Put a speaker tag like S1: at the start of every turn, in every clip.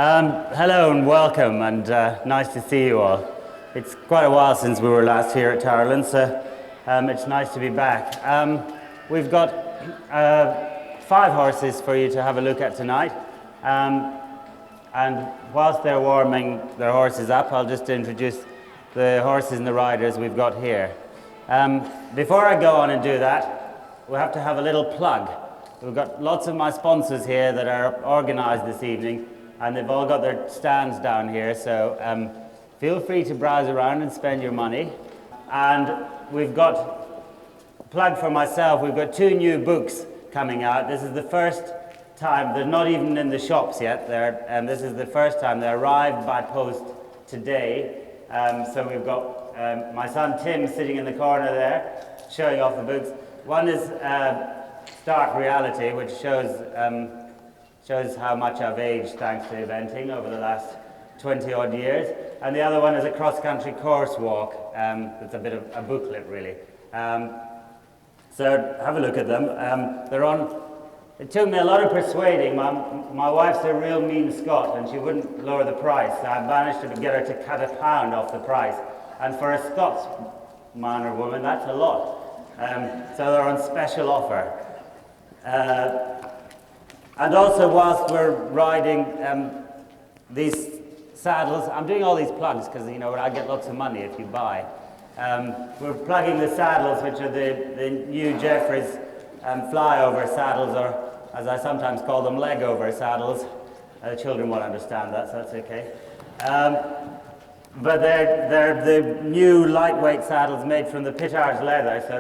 S1: Hello and welcome, and nice to see you all. It's quite a while since we were last here at Towerlands, so it's nice to be back. We've got 5 horses for you to have a look at tonight, and whilst they're warming their horses up, I'll just introduce the horses and the riders we've got here. Before I go on and do that, we have to have a little plug. We've got lots of my sponsors here that are organised this evening, and they've all got their stands down here, so feel free to browse around and spend your money. And we've got, plug for myself, we've got 2 new books coming out. This is the first time, they're not even in the shops yet, this is the first time, they arrived by post today. So we've got my son Tim sitting in the corner there, showing off the books. One is Stark Reality, which shows how much I've aged thanks to eventing over the last 20 odd years. And the other one is a cross-country course walk. It's a bit of a booklet, really. So have a look at them. They're on. It took me a lot of persuading. My wife's a real mean Scot, and she wouldn't lower the price. So I managed to get her to cut £1 off the price. And for a Scotsman or woman, that's a lot. So they're on special offer. And also, whilst we're riding these saddles, I'm doing all these plugs because, you know, I get lots of money if you buy. We're plugging the saddles, which are the new Jeffries flyover saddles, or as I sometimes call them, leg-over saddles. The children won't understand that, so that's okay. But they're the new lightweight saddles made from the Pittards leather, so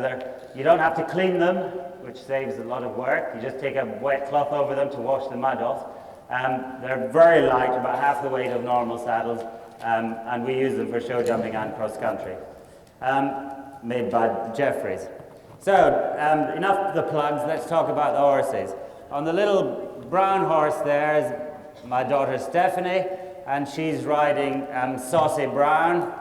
S1: you don't have to clean them, which saves a lot of work. You just take a wet cloth over them to wash the mud off. They're very light, about half the weight of normal saddles, and we use them for show jumping and cross country. Made by Jeffries. So, enough of the plugs, let's talk about the horses. On the little brown horse there is my daughter Stephanie, and she's riding Saucy Brown.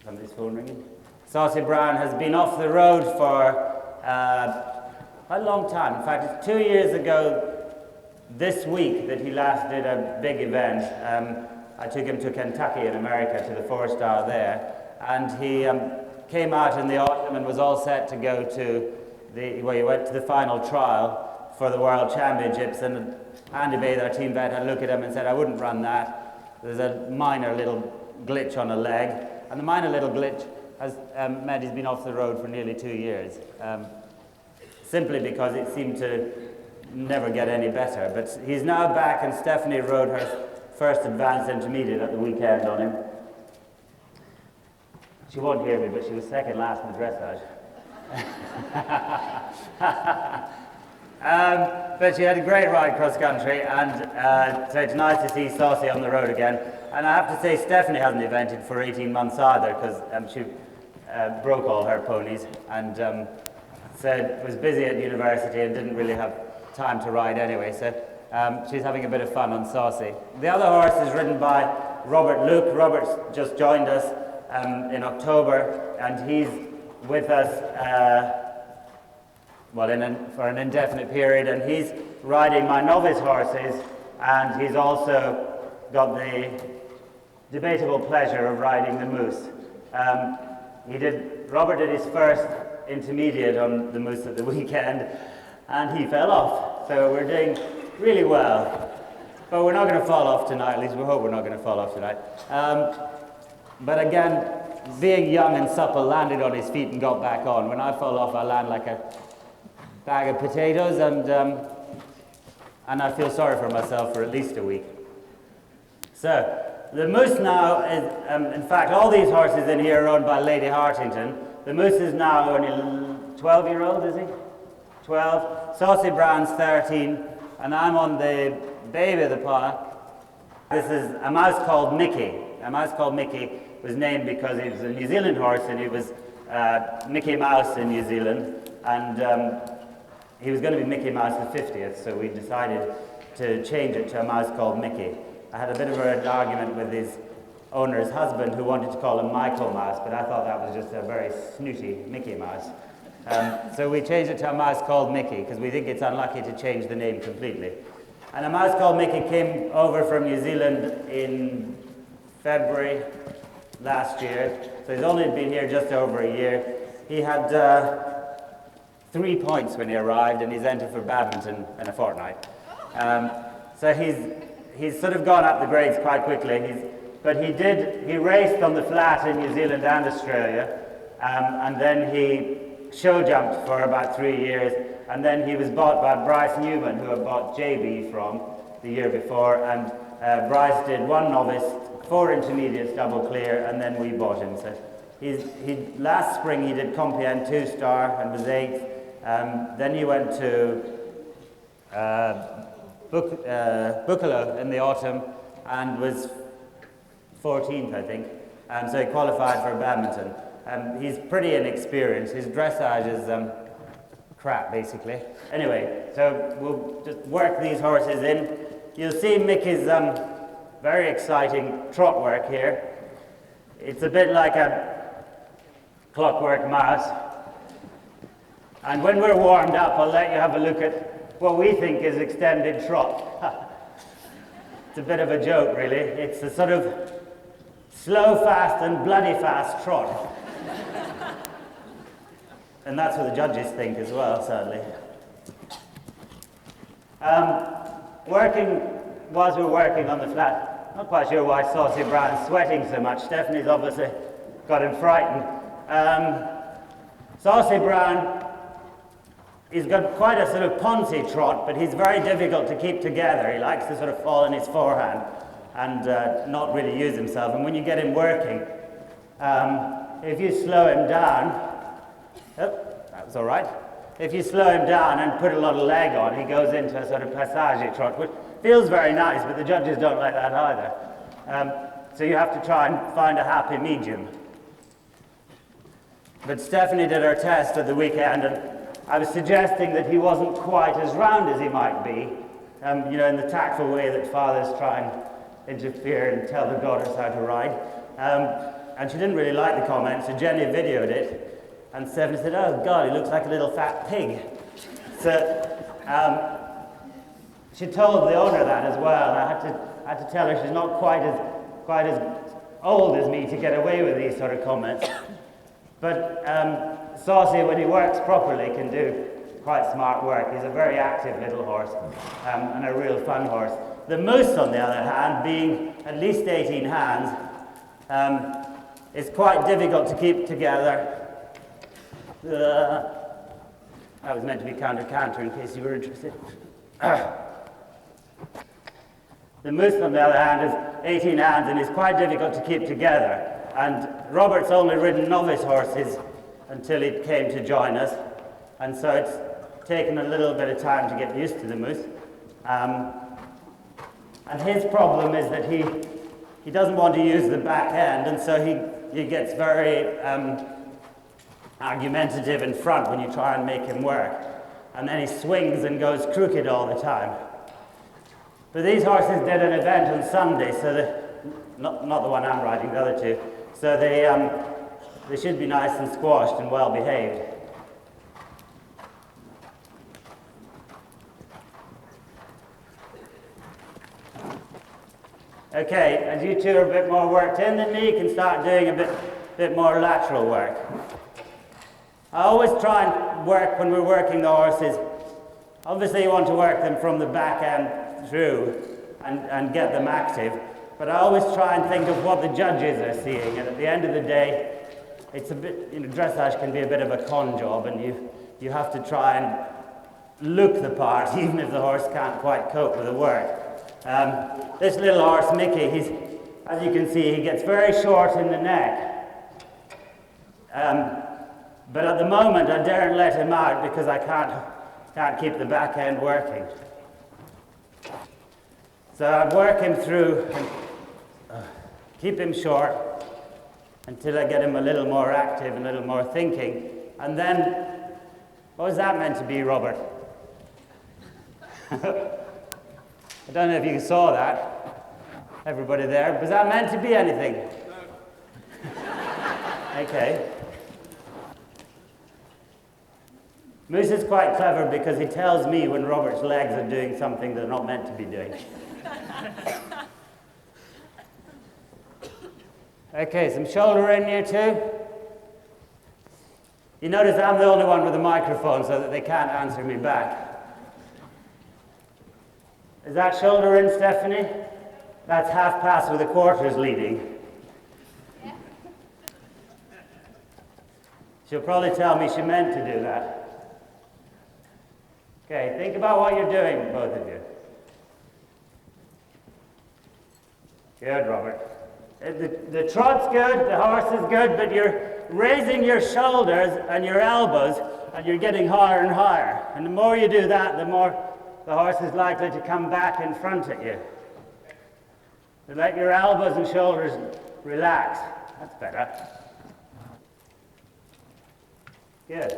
S1: Somebody's phone ringing. Saucy Brown has been off the road for a long time. In fact, it's 2 years ago this week that he last did a big event. I took him to Kentucky in America to the 4-star there, and he came out in the autumn and was all set to go to he went to the final trial for the World Championships, and Andy Bath, our team vet, had a look at him and said, I wouldn't run that. There's a minor little glitch on a leg, and the minor little glitch has meant he's been off the road for nearly 2 years, simply because it seemed to never get any better. But he's now back, and Stephanie rode her first advanced intermediate at the weekend on him. She won't hear me, but she was second last in the dressage. But she had a great ride cross country, and so it's nice to see Saucy on the road again. And I have to say, Stephanie hasn't evented for 18 months either, because she broke all her ponies, and so was busy at university and didn't really have time to ride anyway. So she's having a bit of fun on Saucy. The other horse is ridden by Robert Luke. Robert's just joined us in October, and he's with us for an indefinite period, and he's riding my novice horses, and he's also got the debatable pleasure of riding the Moose. Robert did his first intermediate on the Moose at the weekend, and he fell off. So we're doing really well. But we're not going to fall off tonight, at least we hope we're not going to fall off tonight. But again, being young and supple, landed on his feet and got back on. When I fall off, I land like a bag of potatoes, and I feel sorry for myself for at least a week. So, the Moose now is, in fact, all these horses in here are owned by Lady Hartington. The Moose is now only 12-year-old, is he? 12. Saucy Brown's 13, and I'm on the baby of the park. This is a mouse called Mickey. A mouse called Mickey was named because he was a New Zealand horse, and he was Mickey Mouse in New Zealand, and he was going to be Mickey Mouse the 50th, so we decided to change it to a mouse called Mickey. I had a bit of an argument with his owner's husband, who wanted to call him Michael Mouse, but I thought that was just a very snooty Mickey Mouse. So we changed it to a mouse called Mickey, because we think it's unlucky to change the name completely. And a mouse called Mickey came over from New Zealand in February last year. So he's only been here just over a year. He had 3 points when he arrived, and he's entered for badminton in a fortnight. So he's sort of gone up the grades quite quickly. But he raced on the flat in New Zealand and Australia, and then he show jumped for about 3 years, and then he was bought by Bryce Newman, who had bought JB from the year before, and Bryce did 1 novice, 4 intermediates double clear, and then we bought him. So last spring he did Compiègne 2-star and was 8th. Then he went to Buccolo in the autumn and was 14th, I think. So he qualified for badminton. He's pretty inexperienced. His dressage is crap, basically. Anyway, so we'll just work these horses in. You'll see Mickey's very exciting trot work here. It's a bit like a clockwork mouse. And when we're warmed up, I'll let you have a look at what we think is extended trot. It's a bit of a joke, really. It's a sort of slow, fast, and bloody fast trot. And that's what the judges think as well, sadly. Whilst we're working on the flat, not quite sure why Saucy Brown's sweating so much. Stephanie's obviously got him frightened. Saucy Brown, he's got quite a sort of poncy trot, but he's very difficult to keep together. He likes to sort of fall in his forehand and not really use himself. And when you get him working, if you slow him down, that was all right. If you slow him down and put a lot of leg on, he goes into a sort of passage trot, which feels very nice, but the judges don't like that either. So you have to try and find a happy medium. But Stephanie did her test at the weekend, and I was suggesting that he wasn't quite as round as he might be, in the tactful way that fathers try and interfere and tell their daughters how to ride. And she didn't really like the comment, so Jenny videoed it. And Stephanie said, "Oh God, he looks like a little fat pig." So she told the owner that as well. I had to tell her she's not quite as old as me to get away with these sort of comments. But Saucy, when he works properly, can do quite smart work. He's a very active little horse and a real fun horse. The moose, on the other hand, being at least 18 hands, is quite difficult to keep together. That was meant to be counter in case you were interested. The moose, on the other hand, is 18 hands and is quite difficult to keep together. And Robert's only ridden novice horses until he came to join us, and so it's taken a little bit of time to get used to the moose. And his problem is that he doesn't want to use the back end, and so he gets very argumentative in front when you try and make him work. And then he swings and goes crooked all the time. But these horses did an event on Sunday, so not the one I'm riding, the other two. So they should be nice and squashed and well behaved. Okay, as you two are a bit more worked in than me, you can start doing a bit more lateral work. I always try and work when we're working the horses. Obviously you want to work them from the back end through and get them active, but I always try and think of what the judges are seeing, and at the end of the day, it's a bit, dressage can be a bit of a con job, and you have to try and look the part, even if the horse can't quite cope with the work. This little horse, Mickey, as you can see, he gets very short in the neck. But at the moment, I daren't let him out because I can't keep the back end working. So I work him through and keep him short until I get him a little more active and a little more thinking. And then, what was that meant to be, Robert? I don't know if you saw that, everybody there. Was that meant to be anything? Okay. Moose is quite clever because he tells me when Robert's legs are doing something they're not meant to be doing. Okay, some shoulder in here too. You notice I'm the only one with a microphone so that they can't answer me back. Is that shoulder in, Stephanie? That's half pass with the quarters leading.
S2: Yeah.
S1: She'll probably tell me she meant to do that. Okay, think about what you're doing, both of you. Good, Robert. The trot's good, the horse is good, but you're raising your shoulders and your elbows, and you're getting higher and higher. And the more you do that, the more the horse is likely to come back in front at you. So let your elbows and shoulders relax. That's better. Good.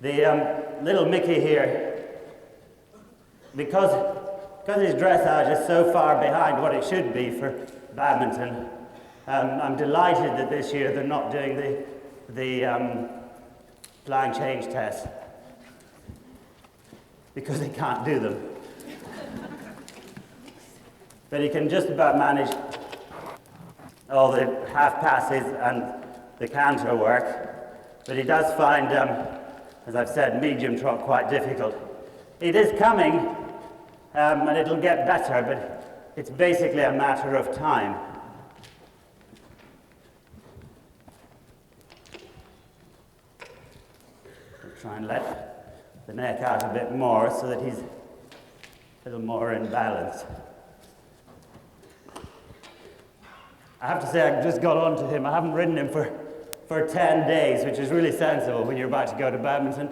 S1: The little Mickey here, because his dressage is so far behind what it should be for badminton, I'm delighted that this year they're not doing the flying change test, because he can't do them. But he can just about manage all the half passes and the canter work, but he does find as I've said, medium trot quite difficult. It is coming, and it'll get better, but it's basically a matter of time. I'll try and let the neck out a bit more so that he's a little more in balance. I have to say, I just got on to him. I haven't ridden him for 10 days, which is really sensible when you're about to go to badminton.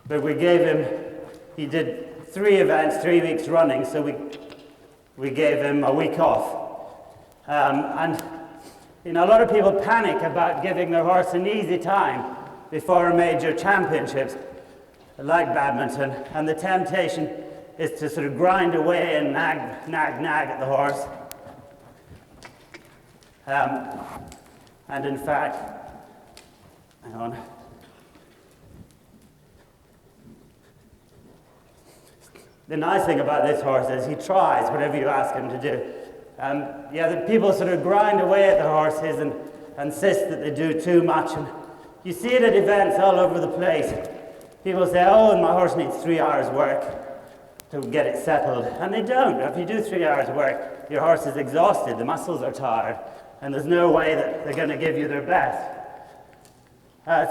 S1: But we gave him, he did 3 events, 3 weeks running, so we gave him a week off. And you know, a lot of people panic about giving their horse an easy time before a major championships, like badminton, and the temptation is to sort of grind away and nag at the horse. And in fact, hang on. The nice thing about this horse is he tries whatever you ask him to do. The people sort of grind away at the horses and insist that they do too much. And you see it at events all over the place. People say, oh, and my horse needs 3 hours work to get it settled. And they don't. If you do 3 hours work, your horse is exhausted, the muscles are tired, and there's no way that they're going to give you their best.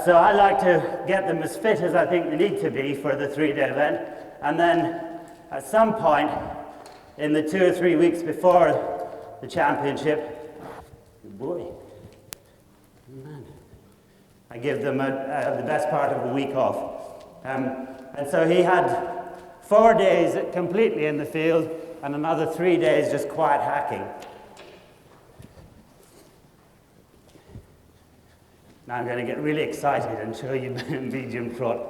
S1: So I like to get them as fit as I think they need to be for the 3-day event, and then at some point in the 2 or 3 weeks before the championship, I give them the best part of a week off. And so he had 4 days completely in the field and another 3 days just quiet hacking. Now I'm going to get really excited and show you medium trot.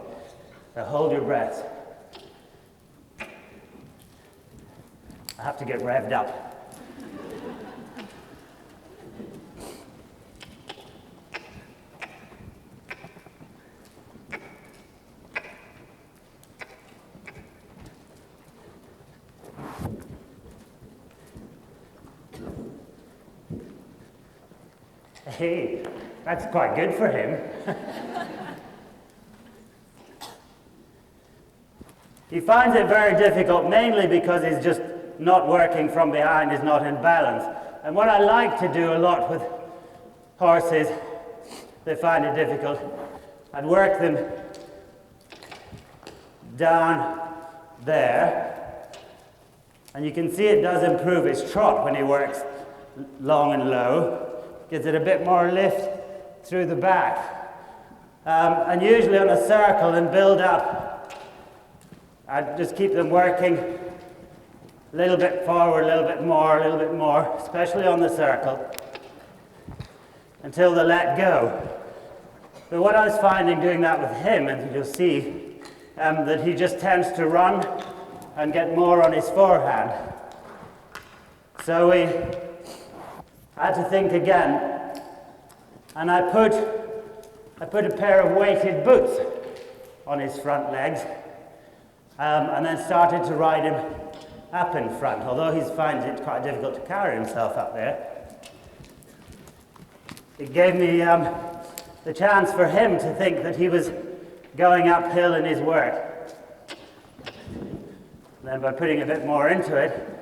S1: So hold your breath. I have to get revved up. Hey, that's quite good for him. He finds it very difficult, mainly because he's just not working from behind, he's not in balance. And what I like to do a lot with horses, they find it difficult, I'd work them down there, and you can see it does improve his trot when he works long and low. Gives it a bit more lift through the back. And usually on a circle and build up, I just keep them working a little bit forward, a little bit more, especially on the circle. until they let go. But what I was finding doing that with him, and you'll see that he just tends to run and get more on his forehand. So we had to think again, and I put a pair of weighted boots on his front legs, and then started to ride him up in front, although he finds it quite difficult to carry himself up there. It gave me the chance for him to think that he was going uphill in his work. Then by putting a bit more into it,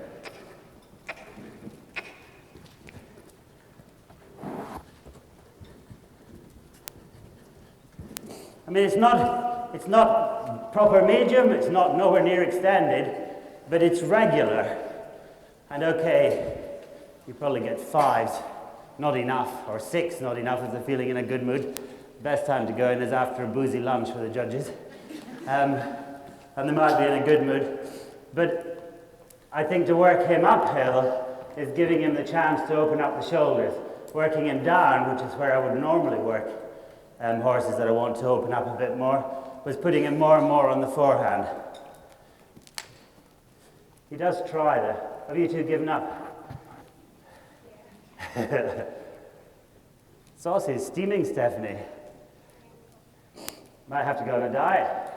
S1: I mean, it's not proper medium, it's not nowhere near extended, but it's regular. And okay, you probably get 5s, not enough, or 6, not enough if they're feeling in a good mood. Best time to go in is after a boozy lunch for the judges. And they might be in a good mood. But I think to work him uphill is giving him the chance to open up the shoulders. Working him down, which is where I would normally work horses that I want to open up a bit more, was putting him more and more on the forehand. He does try that. Have you two given up? Saucy's steaming, Stephanie. Might have to go on a diet.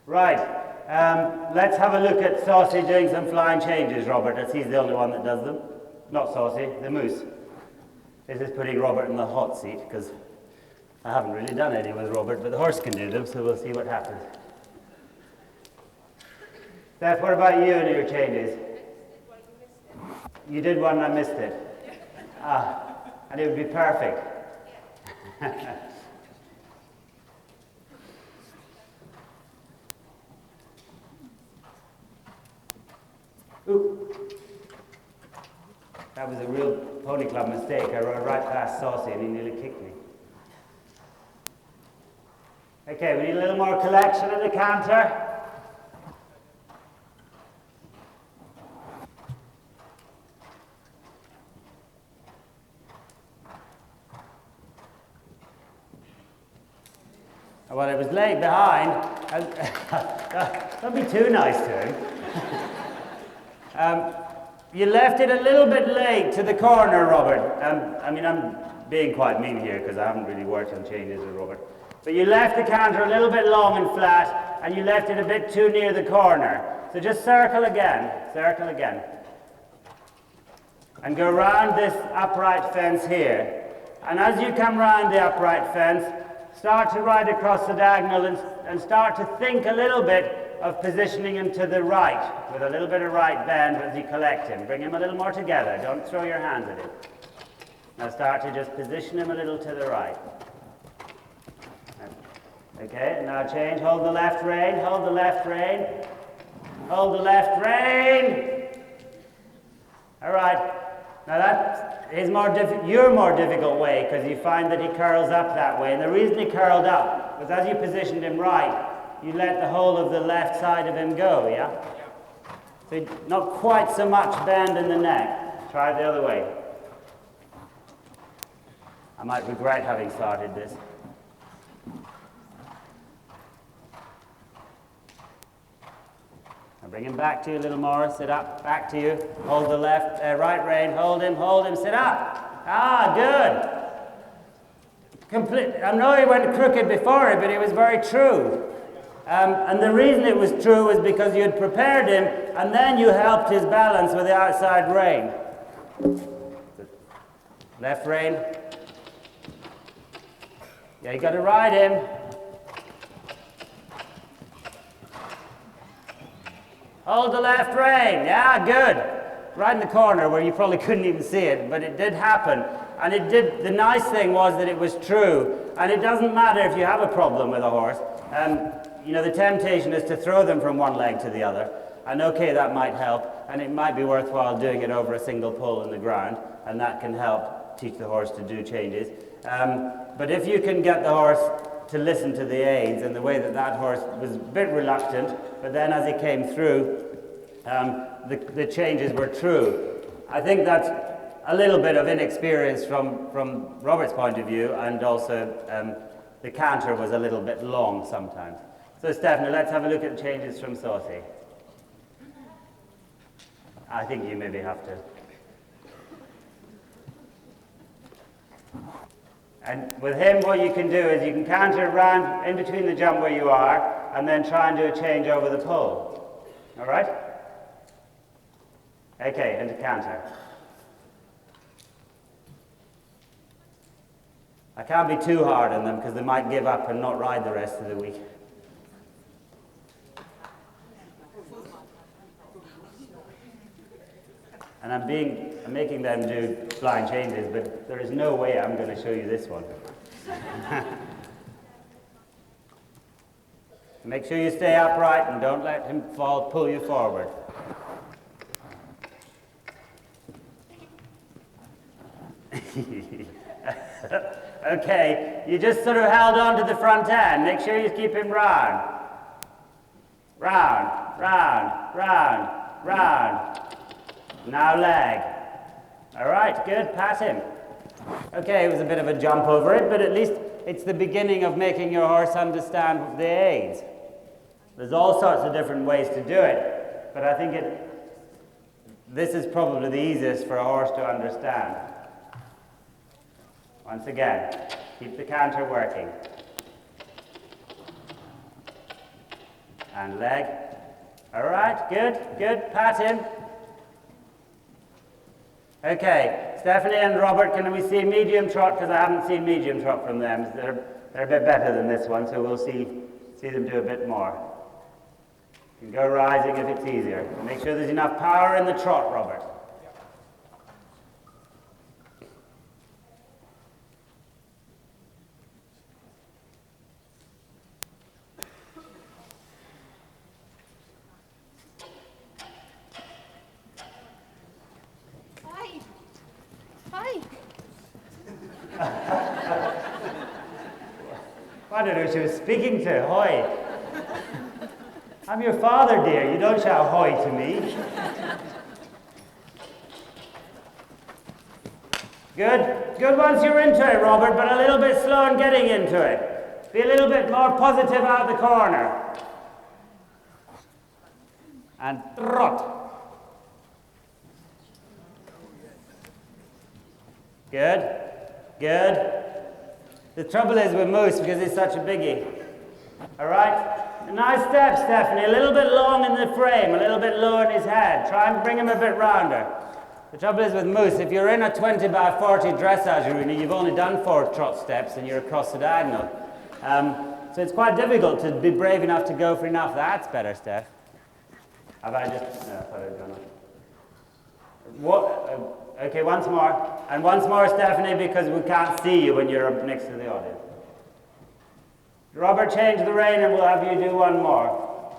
S1: Right, let's have a look at Saucy doing some flying changes, Robert, as he's the only one that does them. Not Saucy, the moose. This is putting Robert in the hot seat, because I haven't really done any with Robert, but the horse can do them, so we'll see what happens. Steph, what about you and your changes? You did one and I missed it. And it would be perfect. Ooh. That was a real pony club mistake. I rode right past Saucy and he nearly kicked me. Okay, we need a little more collection in the canter. Well, it was laid behind. Don't be too nice to him. You left it a little bit late to the corner, Robert. I mean, I'm being quite mean here because I haven't really worked on changes with Robert. But you left the canter a little bit long and flat, and you left it a bit too near the corner. So just circle again, and go round this upright fence here. And as you come round the upright fence, start to ride across the diagonal and start to think a little bit of positioning him to the right, with a little bit of right bend as you collect him. Bring him a little more together. Don't throw your hands at him. Now start to just position him a little to the right. Okay, now change. Hold the left rein, hold the left rein. Hold the left rein. All right. Now that is your more difficult way, because you find that he curls up that way. And the reason he curled up was as you positioned him right, you let the whole of the left side of him go, yeah? So not quite so much bend in the neck. Try it the other way. I might regret having started this. Now bring him back to you a little more. Sit up, back to you. Hold the left, right rein. Hold him, sit up. Ah, good. I know he went crooked before it, but it was very true. And the reason it was true was because you had prepared him, and then you helped his balance with the outside rein. Left rein. Yeah, you got to ride him. Hold the left rein. Yeah, good. Right in the corner where you probably couldn't even see it, but it did happen. And it did. The nice thing was that it was true. And it doesn't matter if you have a problem with a horse. You know, the temptation is to throw them from one leg to the other. And okay, that might help. And it might be worthwhile doing it over a single pull in the ground. And that can help teach the horse to do changes. But if you can get the horse to listen to the aids, and the way that horse was a bit reluctant, but then as he came through, the changes were true. I think that's a little bit of inexperience from Robert's point of view, and also the canter was a little bit long sometimes. So Stephanie, let's have a look at the changes from Saucy. I think you maybe have to. And with him, what you can do is you can canter around in between the jump where you are, and then try and do a change over the pole. All right? Okay, into canter. I can't be too hard on them because they might give up and not ride the rest of the week. And I'm making them do flying changes, but there is no way I'm going to show you this one. Make sure you stay upright and don't let him pull you forward. Okay, you just sort of held on to the front end. Make sure you keep him round. Round, round, round, round. Now leg. All right, good, pat him. Okay, it was a bit of a jump over it, but at least it's the beginning of making your horse understand the aids. There's all sorts of different ways to do it, but I think this is probably the easiest for a horse to understand. Once again, keep the canter working. And leg. All right, good, good, pat him. Okay, Stephanie and Robert, can we see medium trot? Because I haven't seen medium trot from them. They're a bit better than this one, so we'll see them do a bit more. You can go rising if it's easier. Make sure there's enough power in the trot, Robert. I don't know who she was speaking to. Hoy. I'm your father, dear. You don't shout hoy to me. Good. Good once you're into it, Robert, but a little bit slow in getting into it. Be a little bit more positive out the corner. And trot. Good. Good. The trouble is with Moose, because he's such a biggie. All right? A nice step, Stephanie. A little bit long in the frame, a little bit low in his head. Try and bring him a bit rounder. The trouble is with Moose, if you're in a 20 by 40 dressage arena, you've only done 4 trot steps and you're across the diagonal. So it's quite difficult to be brave enough to go for enough. That's better, Steph. Have I just... No, I thought I'd done it. What... Okay, once more. And once more, Stephanie, because we can't see you when you're up next to the audience. Robert, change the rein and we'll have you do one more.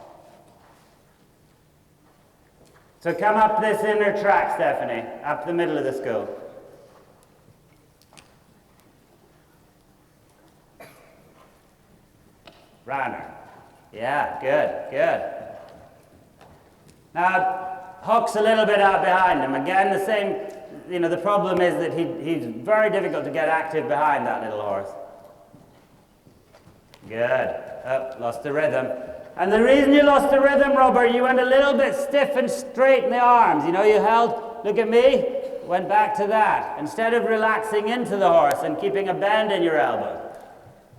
S1: So come up this inner track, Stephanie, up the middle of the school. Runner. Yeah, good, good. Now, Huck's a little bit out behind him. Again, the same... You know, the problem is that he's very difficult to get active behind that little horse. Good. Oh, lost the rhythm. And the reason you lost the rhythm, Robert, you went a little bit stiff and straight in the arms. You know, you held, look at me, went back to that. Instead of relaxing into the horse and keeping a bend in your elbows,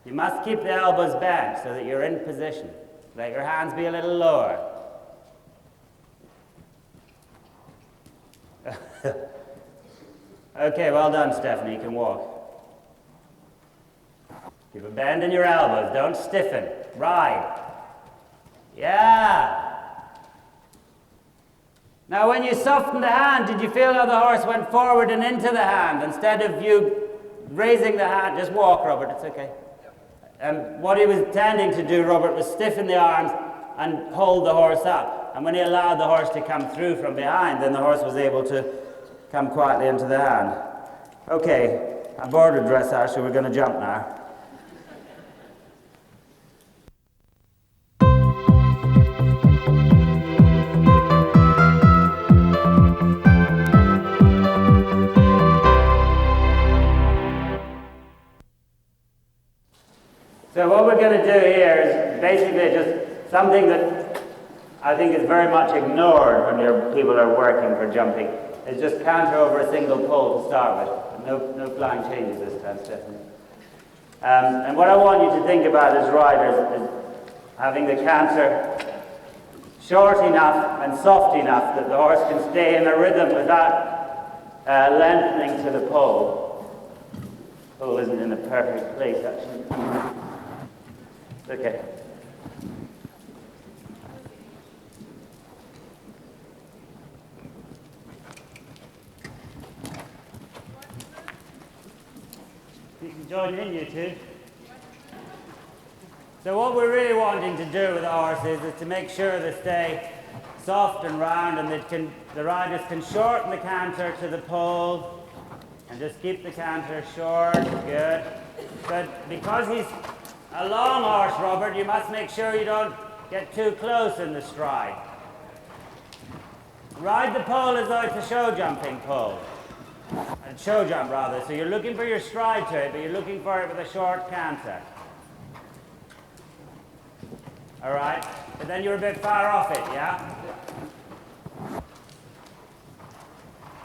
S1: you must keep the elbows bent so that you're in position. Let your hands be a little lower. Okay, well done, Stephanie. You can walk. Keep a bend in your elbows. Don't stiffen. Ride. Yeah. Now, when you softened the hand, did you feel how the horse went forward and into the hand instead of you raising the hand? Just walk, Robert. It's okay. What he was intending to do, Robert, was stiffen the arms and hold the horse up. And when he allowed the horse to come through from behind, then the horse was able to come quietly into the hand. Okay, I'm bored with dressage, so we're going to jump now. So what we're going to do here is basically just something that I think is very much ignored when people are working for jumping, is just canter over a single pole to start with. No flying changes this time, Stephanie. And what I want you to think about as riders is having the canter short enough and soft enough that the horse can stay in a rhythm without lengthening to the pole. The pole isn't in a perfect place, actually. Okay. You can join in, you two. So what we're really wanting to do with the horses is to make sure they stay soft and round, and the riders can shorten the canter to the pole and just keep the canter short. Good. But because he's a long horse, Robert, you must make sure you don't get too close in the stride. Ride the pole as though it's a show jumping pole. A show jump rather. So you're looking for your stride to it, but you're looking for it with a short canter. All right, but then you're a bit far off it, yeah?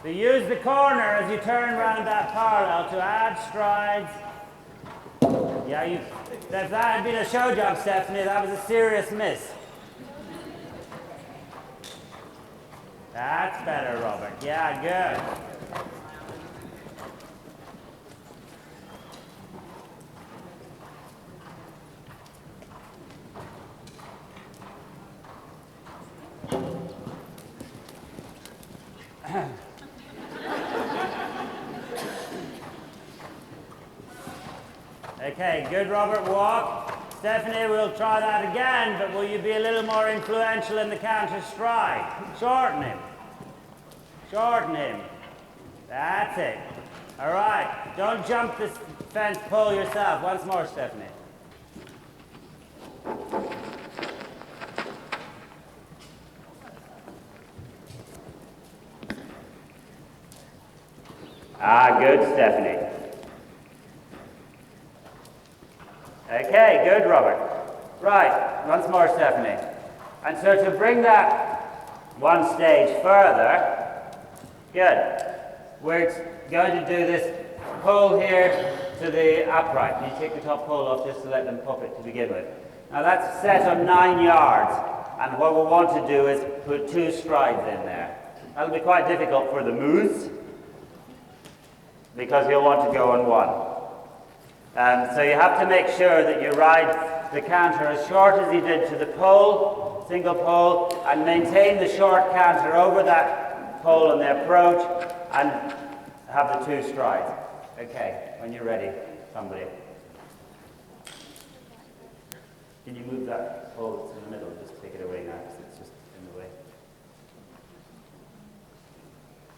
S1: So use the corner as you turn around that parallel to add strides. Yeah, if that had been a show jump, Stephanie, that was a serious miss. That's better, Robert. Yeah, good. Okay, good, Robert. Walk. Stephanie, we'll try that again, but will you be a little more influential in the counter stride? Shorten him. Shorten him. That's it. All right. Don't jump this fence pole yourself. Once more, Stephanie. Ah, good, Stephanie. Okay, good, Robert. Right, once more, Stephanie. And so to bring that one stage further, good. We're going to do this pole here to the upright. Can you take the top pole off just to let them pop it to begin with? Now that's set on 9 yards, and what we want to do is put 2 strides in there. That'll be quite difficult for the moose, because you'll want to go on 1. So you have to make sure that you ride the canter as short as you did to the pole, single pole, and maintain the short canter over that pole on the approach, and have the 2 strides. Okay, when you're ready, somebody. Can you move that pole to the middle? Just take it away now, because it's just in the way.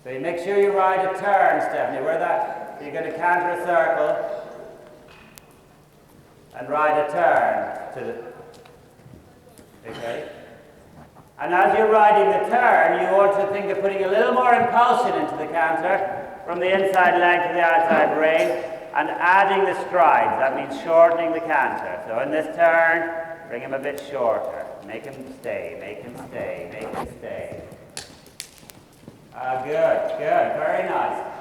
S1: So you make sure you ride a turn, Stephanie, so you're going to canter a circle, and ride a turn to the, okay? And as you're riding the turn, you want to think of putting a little more impulsion into the canter from the inside leg to the outside rein, and adding the strides. That means shortening the canter. So in this turn, bring him a bit shorter. Make him stay, make him stay, make him stay. Ah, good, very nice.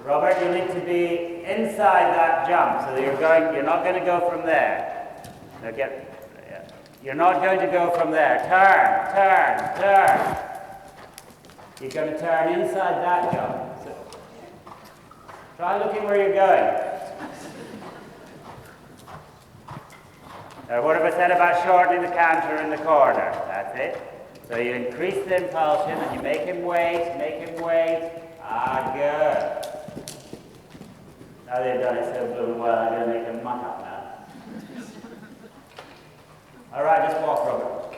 S1: Robert, you need to be inside that jump, so that you're not going to go from there. Now you're not going to go from there. Turn. You're going to turn inside that jump. So try looking where you're going. Now, what have I said about shortening the canter in the corner? That's it. So you increase the impulsion and you make him wait. Ah, good. Now they've done it so blooming well, I'm going to make them muck up now. All right, just walk, Robert.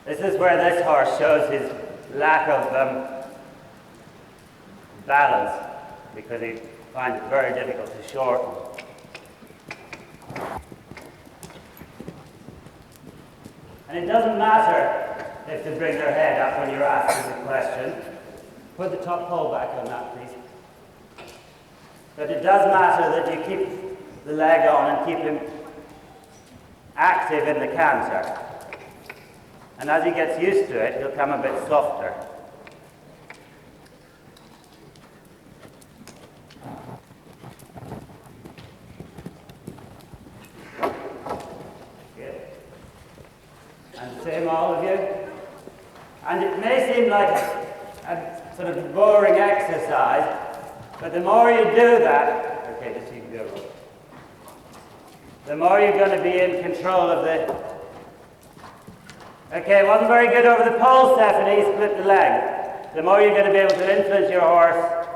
S1: This is where this horse shows his lack of balance, because he finds it very difficult to shorten. And it doesn't matter They have to bring their head up when you're asking the question. Put the top pole back on that, please. But it does matter that you keep the leg on and keep him active in the canter. And as he gets used to it, he'll come a bit softer. Good. And same all of you. And it may seem like a sort of boring exercise, but the more you do that, okay, just so you can go, the more you're going to be in control of the. Okay, it wasn't very good over the pole, Stephanie, split the leg. The more you're going to be able to influence your horse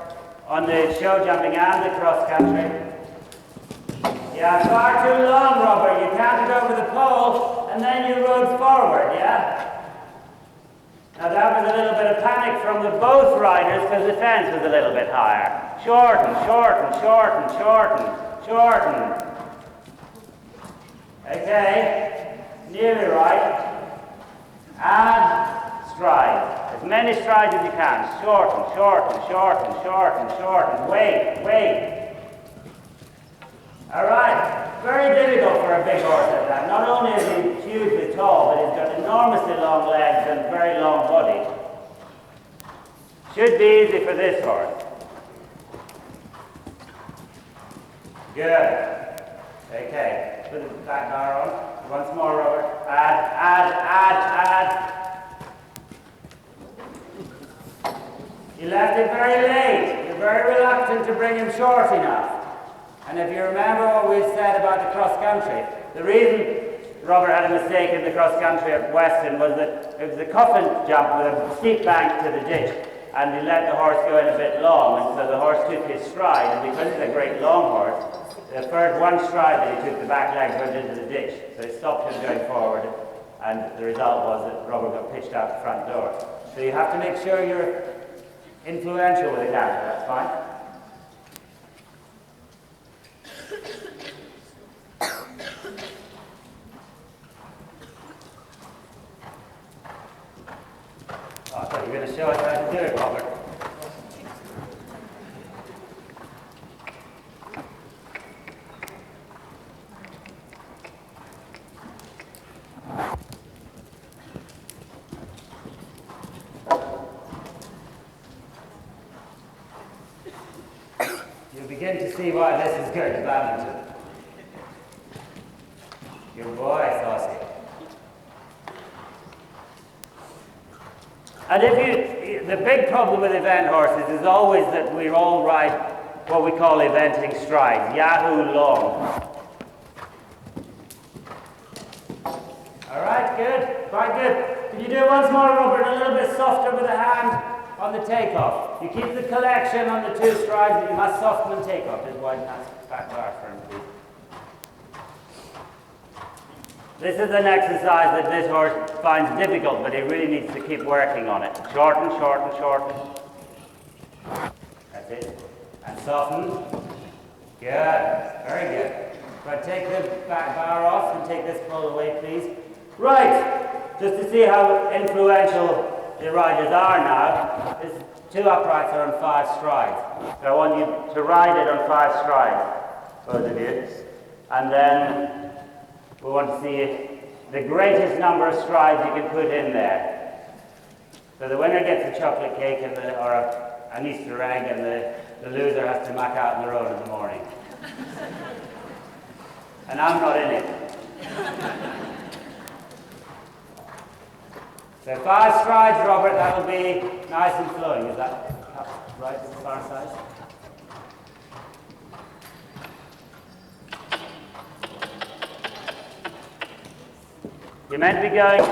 S1: on the show jumping and the cross country. Yeah, far too long, Robert. You canted over the pole and then you rode forward, yeah? Now that was a little bit of panic from the both riders because the fence was a little bit higher. Shorten, shorten, shorten, shorten, shorten. Okay, nearly right. Add stride. As many strides as you can. Shorten, shorten, shorten, shorten, shorten. Wait, wait. All right. Very difficult for a big horse like that. Not only is he hugely tall, but he's got enormously long legs and very long body. Should be easy for this horse. Good. Okay. Put the back bar on. Once more, Robert. Add. You left it very late. You're very reluctant to bring him short enough. And if you remember what we said about the cross country, the reason Robert had a mistake in the cross country at Weston was that it was a coffin jump with a steep bank to the ditch, and he let the horse go in a bit long, and so the horse took his stride, and because he's a great long horse, the first one stride that he took, the back leg went into the ditch, so it stopped him going forward, and the result was that Robert got pitched out the front door. So you have to make sure you're influential with the canter, that's fine. Oh, I thought you were going to show us how to do it, Robert. You'll begin to see why this is good, badminton. Good boy, Saucy. And the big problem with event horses is always that we all ride what we call eventing strides, Yahoo long. All right, good, quite good. Can you do it once more, Robert, a little bit softer with the hand on the takeoff? You keep the collection on the two strides, but you must soften the takeoff. Just widen that back bar for him, please. This is an exercise that this horse finds difficult, but he really needs to keep working on it. Shorten, shorten, shorten. That's it. And soften. Good. Very good. But take the back bar off and take this pole away, please. Right. Just to see how influential the riders are now, is 2 uprights are on 5 strides. So I want you to ride it on 5 strides, both of you. And then we want to see the greatest number of strides you can put in there. So the winner gets a chocolate cake and or an Easter egg, and the loser has to muck out on the road in the morning. And I'm not in it. So 5 strides, Robert, that will be nice and flowing. Is that right as far size? You're meant to be going.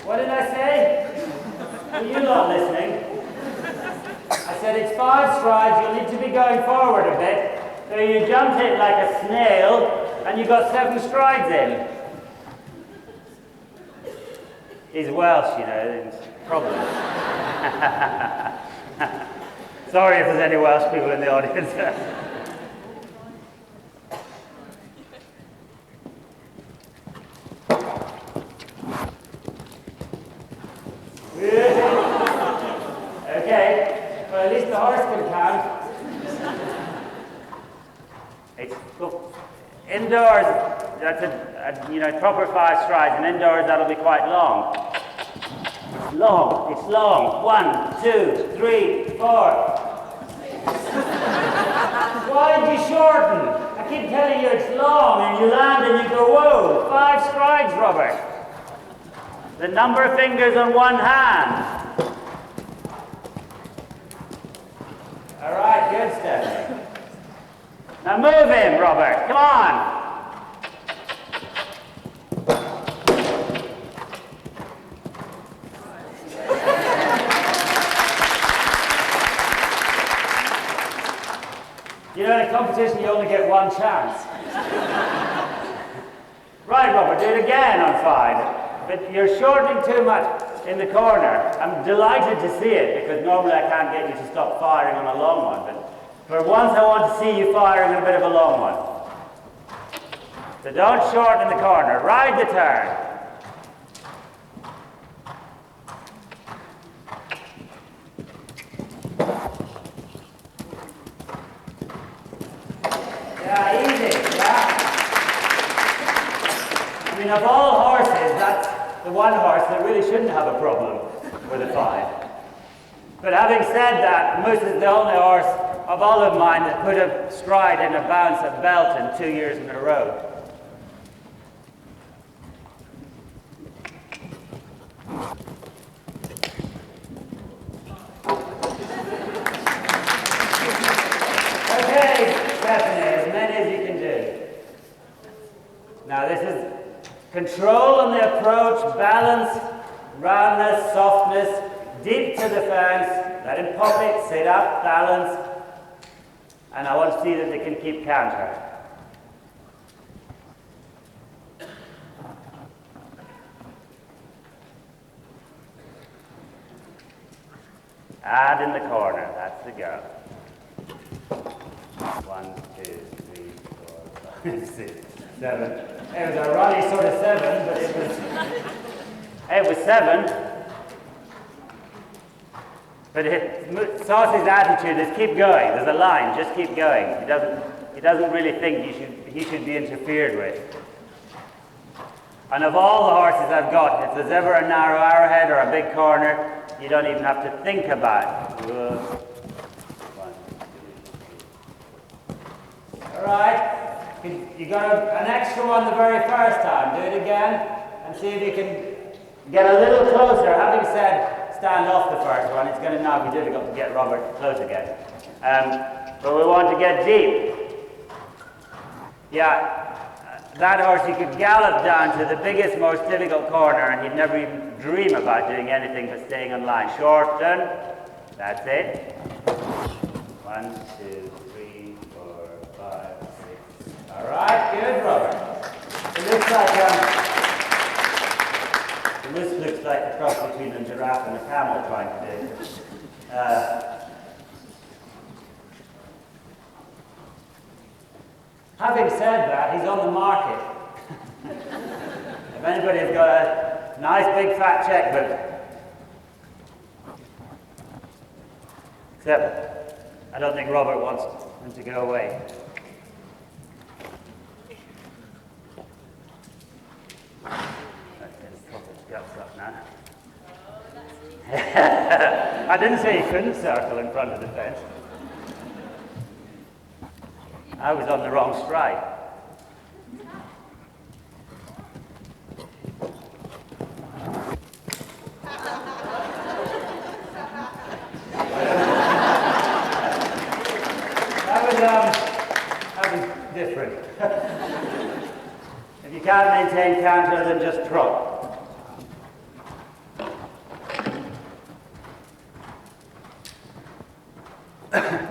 S1: What did I say? Were you not listening? I said it's 5 strides, you'll need to be going forward a bit. So you jumped it like a snail, and you got 7 strides in. He's Welsh, you know, it's a problem. Sorry if there's any Welsh people in the audience. It's, indoors, that's proper 5 strides, and indoors that'll be quite long. Long, it's long. 1, 2, 3, 4. Why did you shorten? I keep telling you it's long, and you land and you go, whoa, 5 strides, Robert. The number of fingers on one hand. All right, good, Stephanie. Now move him, Robert. Come on. You know, in a competition, you only get one chance. Right, Robert, do it again on 5. But you're shortening too much in the corner. I'm delighted to see it, because normally I can't get you to stop firing on a long one. But for once, I want to see you firing a bit of a long one. So don't shorten the corner. Ride the turn. Yeah, easy, yeah. I mean, of all horses, that's the one horse that really shouldn't have a problem with a 5. But having said that, Moose is the only horse of all of mine that put a stride and a bounce at Belton 2 years in a row. Okay, Stephanie, as many as you can do. Now this is control on the approach, balance, roundness, softness, deep to the fence, let him pop it, sit up, balance, and I want to see that they can keep counter. And in the corner, that's the go. 1, 2, 3, 4, 5, 6, 7. It was a runny sort of 7, but it was 7. But Saucy's attitude is keep going. There's a line, just keep going. He doesn't really think he should be interfered with. And of all the horses I've got, if there's ever a narrow arrowhead or a big corner, you don't even have to think about it. 1, 2, 3. All right. You got an extra one the very first time. Do it again and see if you can get a little closer. Having said stand off the first one, it's going to now be difficult to get Robert close again. But we want to get deep. Yeah, that horse you could gallop down to the biggest, most difficult corner and he'd never even dream about doing anything but staying on line. Shorten. That's it. 1, 2, 3, 4, 5, 6. All right, good, Robert. It looks like this looks like a cross between a giraffe and a camel trying to do. Having said that, he's on the market. If anybody's got a nice big fat checkbook. Except, I don't think Robert wants him to go away. I didn't say he couldn't circle in front of the fence. I was on the wrong stride. That was different. If you can't maintain counter, then just trot.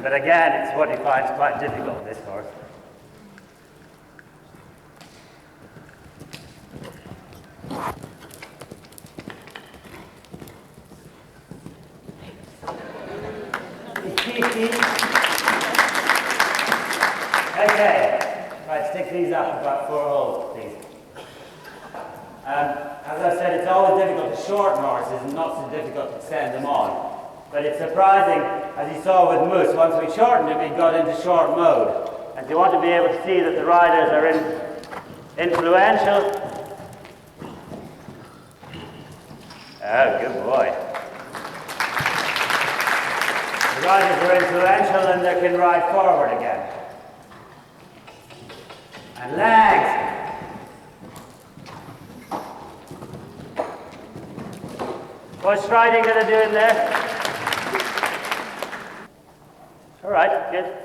S1: But again, it's what he finds quite difficult, this horse. Okay, right, stick these up about 4 holes, please. As I said, it's always difficult to shorten horses and not so difficult to send them on. But it's surprising, as you saw with Moose, once we shortened him, he got into short mode. And you want to be able to see that the riders are influential. Oh, good boy. The riders are influential and they can ride forward again. And legs. What's riding going to do in there? All right, good.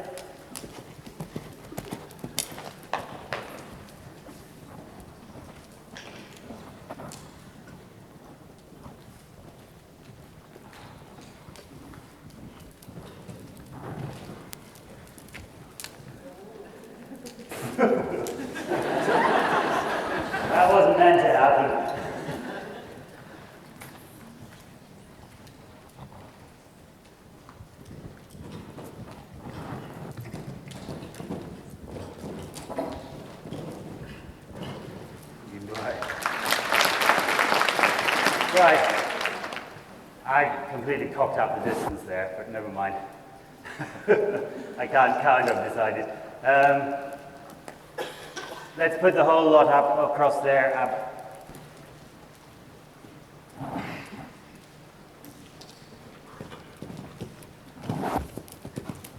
S1: That wasn't meant to happen. Right. I completely cocked up the distance there, but never mind. I can't count, I've decided. Let's put the whole lot up across there.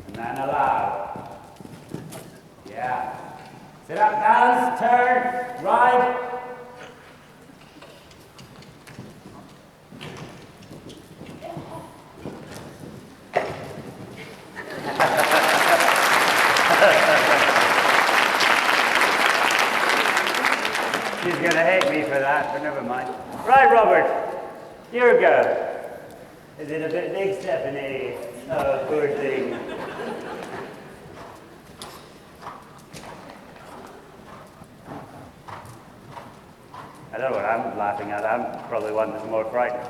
S1: And then allow. Yeah. Sit up, balance, turn, ride. She's going to hate me for that, but never mind. Right, Robert, here we go. Is it a bit big, Stephanie? Oh, poor thing. I don't know what I'm laughing at. I'm probably one that's more frightened.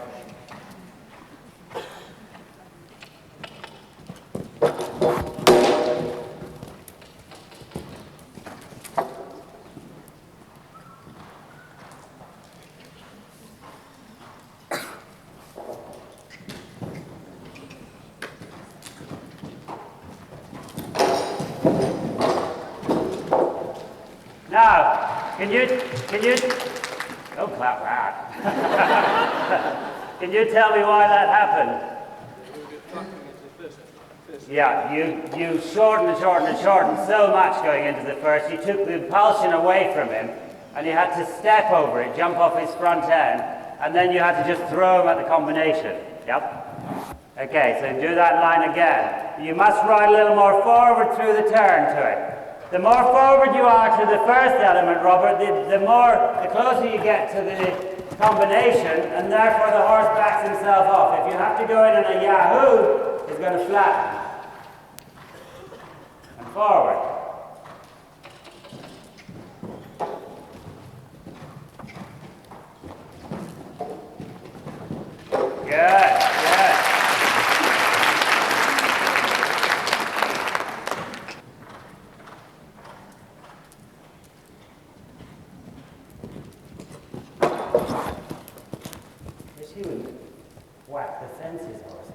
S1: Now, can you, don't clap that. Can you tell me why that happened? Yeah, you shortened so much going into the first, you took the impulsion away from him, and you had to step over it, jump off his front end, and then you had to just throw him at the combination. Yep. Okay, so do that line again. You must ride a little more forward through the turn to it. The more forward you are to the first element, Robert, the closer you get to the combination, and therefore the horse backs himself off. If you have to go in a yahoo, it's going to flatten. And forward. Good, good. Wish he would whack the fences, horse.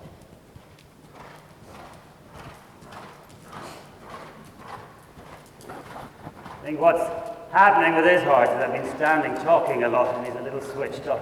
S1: I think what's happening with this horse is I've been standing talking a lot and he's a little switched off.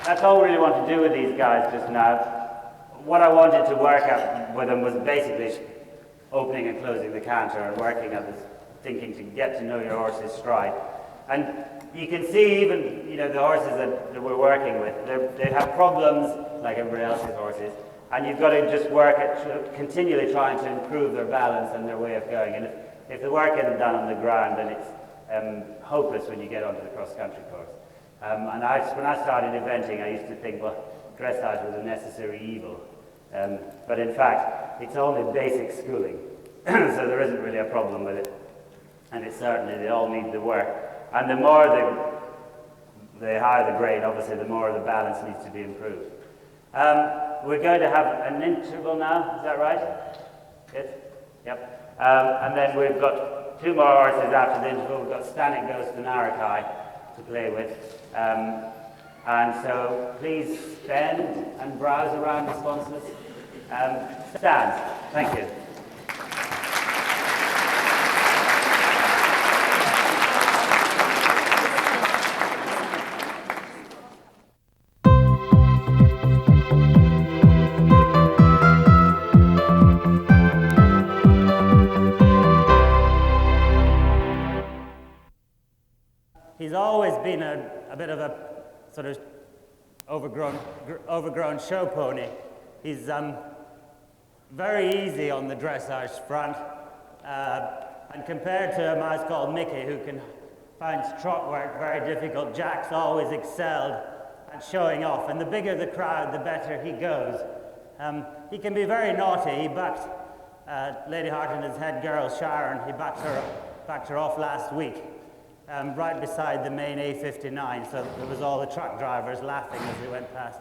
S1: That's all I really want to do with these guys just now. What I wanted to work at with them was basically opening and closing the canter and working at this, thinking to get to know your horse's stride. And you can see even, the horses that we're working with, they have problems like everybody else's horses, and you've got to just work at continually trying to improve their balance and their way of going. And if the work isn't done on the ground, then it's hopeless when you get onto the cross-country course. And when I started eventing, I used to think, well, dressage was a necessary evil. But in fact, it's only basic schooling, so there isn't really a problem with it. And it's certainly, they all need the work. And the more the higher the grade, obviously, the more the balance needs to be improved. We're going to have an interval now, is that right? Yes? Yep. And then we've got 2 more horses after the interval. We've got Stanek Ghost and Arakai to play with. And so please bend and browse around the sponsors. Stand. Thank you. He's always been a bit of a sort of overgrown show pony. He's very easy on the dressage front, and compared to a mouse called Mickey, who finds trot work very difficult, Jack's always excelled at showing off, and the bigger the crowd, the better he goes. He can be very naughty. He backed Lady Hartington's head girl, Sharon. He backed her off last week. Right beside the main A59, so there was all the truck drivers laughing as they went past.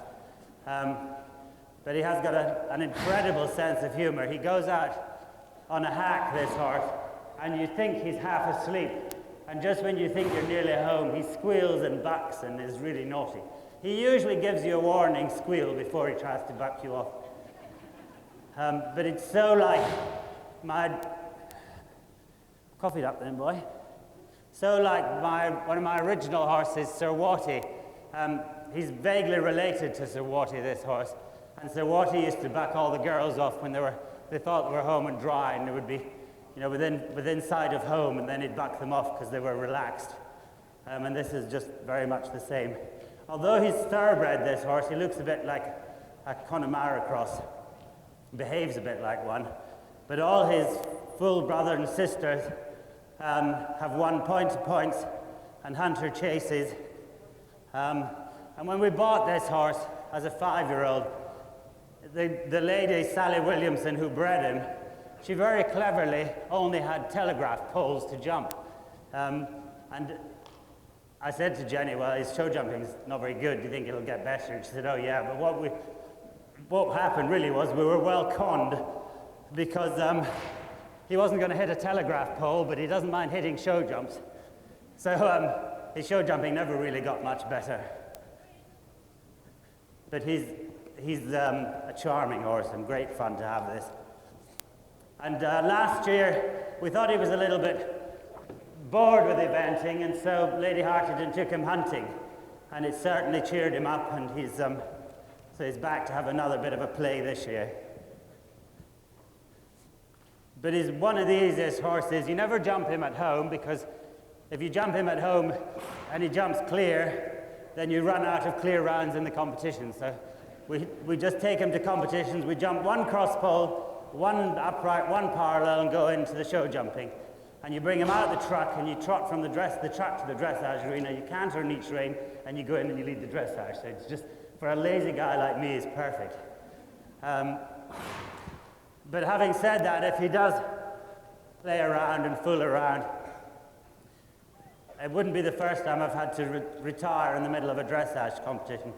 S1: But he has got an incredible sense of humor. He goes out on a hack, this horse, and you think he's half asleep. And just when you think you're nearly home, he squeals and bucks and is really naughty. He usually gives you a warning squeal before he tries to buck you off. But it's so like my... Coffee up then, boy. So like one of my original horses, Sir Watty, he's vaguely related to Sir Watty, this horse. And Sir Watty used to back all the girls off when they thought they were home and dry, and they would be, within sight of home, and then he'd buck them off because they were relaxed. And this is just very much the same. Although he's thoroughbred, this horse, he looks a bit like a Connemara cross, behaves a bit like one. But all his full brother and sisters have won point-to-points and hunter chases. And when we bought this horse as a 5-year-old, the lady, Sally Williamson, who bred him, she very cleverly only had telegraph poles to jump. And I said to Jenny, well, his show jumping's not very good. Do you think it'll get better? And she said, oh, yeah. But what happened really was we were well conned because he wasn't going to hit a telegraph pole, but he doesn't mind hitting show jumps. So his show jumping never really got much better. But he's a charming horse and great fun to have this. And last year, we thought he was a little bit bored with eventing, and so Lady Hartington took him hunting. And it certainly cheered him up, and so he's back to have another bit of a play this year. But he's one of the easiest horses. You never jump him at home, because if you jump him at home and he jumps clear, then you run out of clear rounds in the competition. So we just take him to competitions. We jump one cross pole, one upright, one parallel, and go into the show jumping. And you bring him out of the truck, and you trot from the truck to the dressage arena. You canter in each rein, and you go in and you lead the dressage. So it's just, for a lazy guy like me, it's perfect. But having said that, if he does play around and fool around, it wouldn't be the first time I've had to retire in the middle of a dressage competition,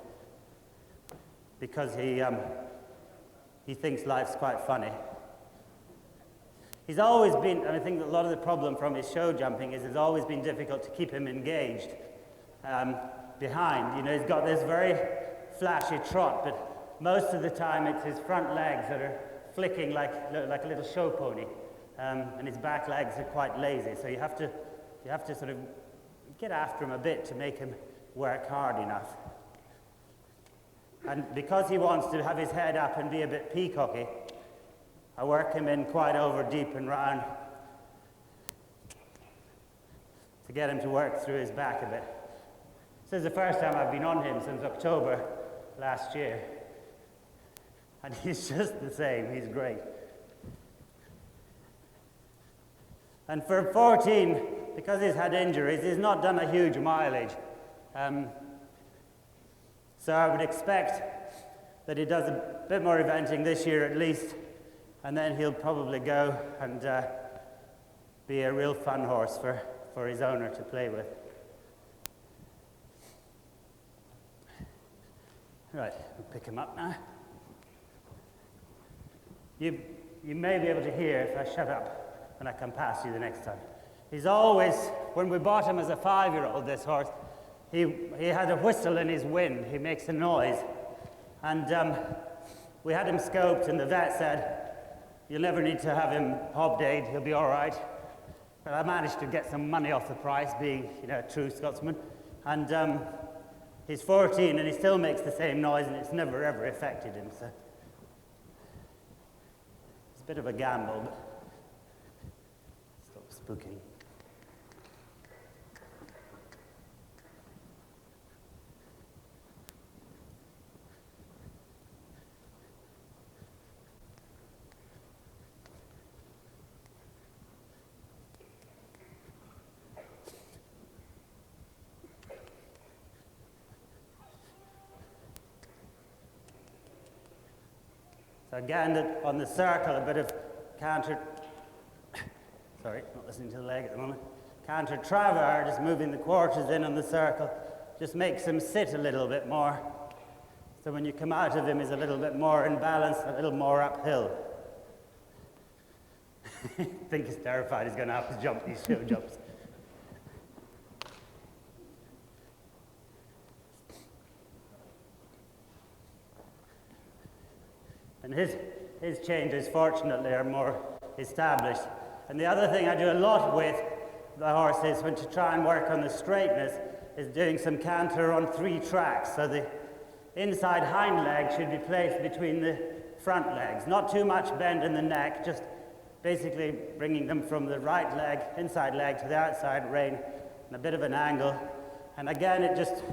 S1: because he thinks life's quite funny. He's always been, and I think that a lot of the problem from his show jumping is it's always been difficult to keep him engaged behind. He's got this very flashy trot, but most of the time it's his front legs that are flicking like a little show pony, and his back legs are quite lazy. So you have to sort of get after him a bit to make him work hard enough. And because he wants to have his head up and be a bit peacocky, I work him in quite over deep and round to get him to work through his back a bit. This is the first time I've been on him since October last year. And he's just the same. He's great. And for 14, because he's had injuries, he's not done a huge mileage. So I would expect that he does a bit more eventing this year at least, and then he'll probably go and be a real fun horse for his owner to play with. Right, we'll pick him up now. You may be able to hear if I shut up when I come past you the next time. He's always, when we bought him as a 5-year-old, this horse, he had a whistle in his wind. He makes a noise. And we had him scoped, and the vet said, you'll never need to have him hobdayed, he'll be all right. But I managed to get some money off the price, being, a true Scotsman. And he's 14, and he still makes the same noise, and it's never, ever affected him. So it's a bit of a gamble, but stop spooking. So again, on the circle, a bit of counter, sorry, not listening to the leg at the moment. Counter travers, just moving the quarters in on the circle, just makes him sit a little bit more. So when you come out of him, he's a little bit more in balance, a little more uphill. I think he's terrified he's going to have to jump these show jumps. And his changes, fortunately, are more established. And the other thing I do a lot with the horses when to try and work on the straightness is doing some canter on 3 tracks. So the inside hind leg should be placed between the front legs. Not too much bend in the neck, just basically bringing them from the right leg, inside leg, to the outside rein, and a bit of an angle. And again, it just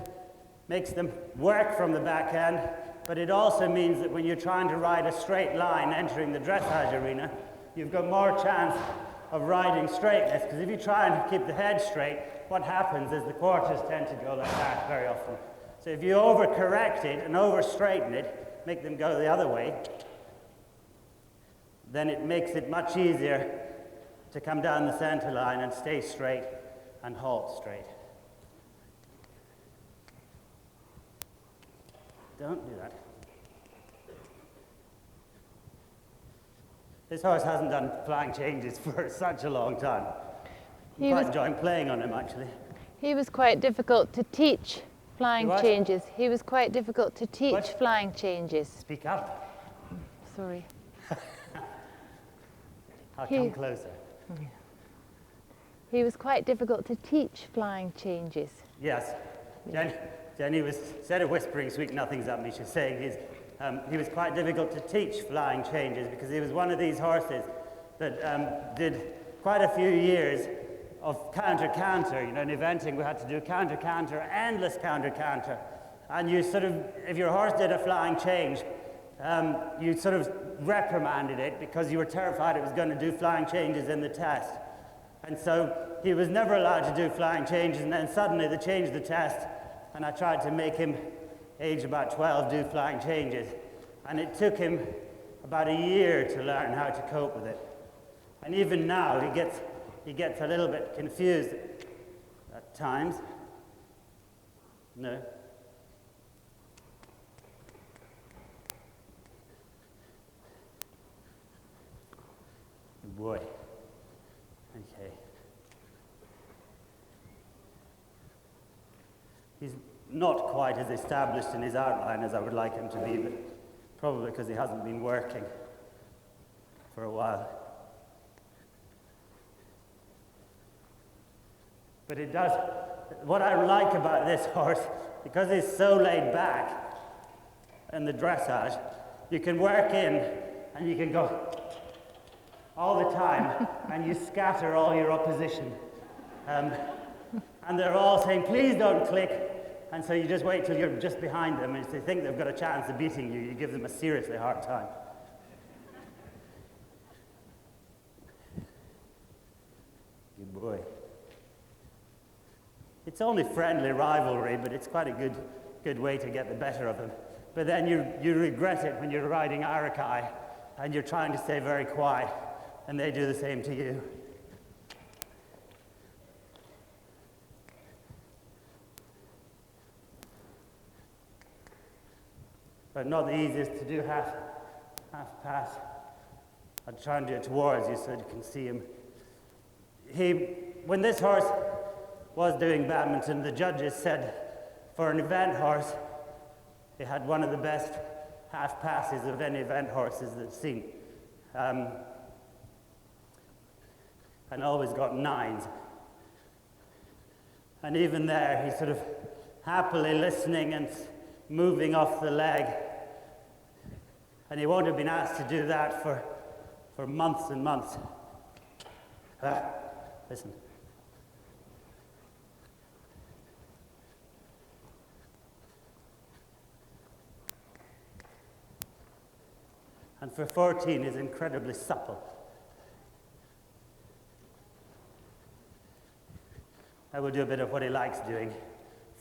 S1: makes them work from the back end. But it also means that when you're trying to ride a straight line entering the dressage arena, you've got more chance of riding straightness, because if you try and keep the head straight, what happens is the quarters tend to go like that very often. So if you overcorrect it and over-straighten it, make them go the other way, then it makes it much easier to come down the center line and stay straight and halt straight. Don't do that. This horse hasn't done flying changes for such a long time. I'm quite enjoying playing on him, actually.
S2: He was quite difficult to teach flying changes. He was quite difficult to teach flying changes.
S1: Speak up.
S2: Sorry.
S1: I'll come closer.
S2: He was quite difficult to teach flying changes.
S1: Yes. Jenny was, instead of whispering sweet nothings at me, she's saying he was quite difficult to teach flying changes, because he was one of these horses that did quite a few years of counter-counter. In eventing we had to do counter-counter, endless counter-counter. And you sort of, if your horse did a flying change, you sort of reprimanded it because you were terrified it was going to do flying changes in the test. And so he was never allowed to do flying changes, and then suddenly they changed the test, and I tried to make him, age about 12, do flying changes. And it took him about a year to learn how to cope with it. And even now, he gets a little bit confused at times. No. Good boy. Okay. He's not quite as established in his outline as I would like him to be, but probably because he hasn't been working for a while. But it does, what I like about this horse, because he's so laid back in the dressage, you can work in and you can go all the time and you scatter all your opposition. And they're all saying, please don't click. And so you just wait till you're just behind them, and if they think they've got a chance of beating you, you give them a seriously hard time. Good boy. It's only friendly rivalry, but it's quite a good way to get the better of them. But then you regret it when you're riding Arakai, and you're trying to stay very quiet, and they do the same to you. but not the easiest to do half pass. I'll try and do it towards you so you can see him. When this horse was doing badminton, the judges said for an event horse, he had one of the best half passes of any event horses they've seen. And always got 9s. And even there, he's sort of happily listening and moving off the leg. And he won't have been asked to do that for months and months. Listen. And for 14, he's incredibly supple. I will do a bit of what he likes doing.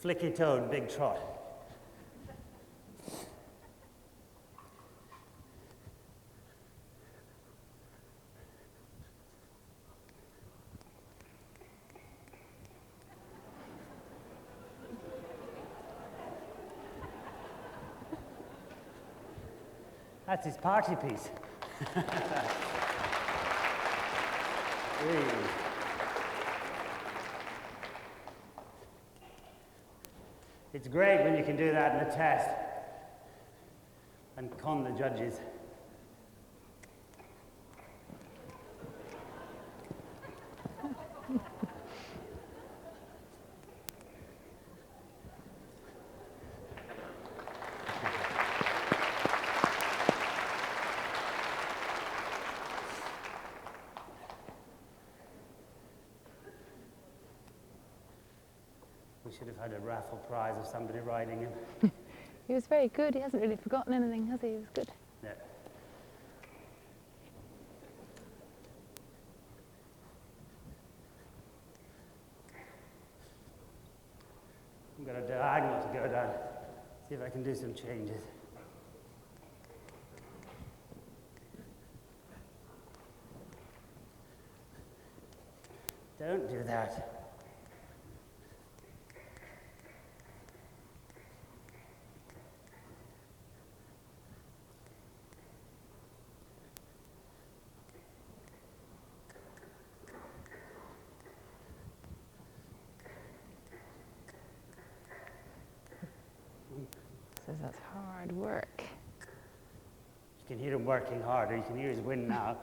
S1: Flicky-toed, big trot. That's his party piece. It's great when you can do that in a test and con the judges. We should have had a raffle prize of somebody riding him.
S2: He was very good. He hasn't really forgotten anything, has he? He was good.
S1: Yeah. I've got a diagonal to go down. See if I can do some changes. Don't do that.
S2: Says that's hard work.
S1: You can hear him working hard, or you can hear his wind now.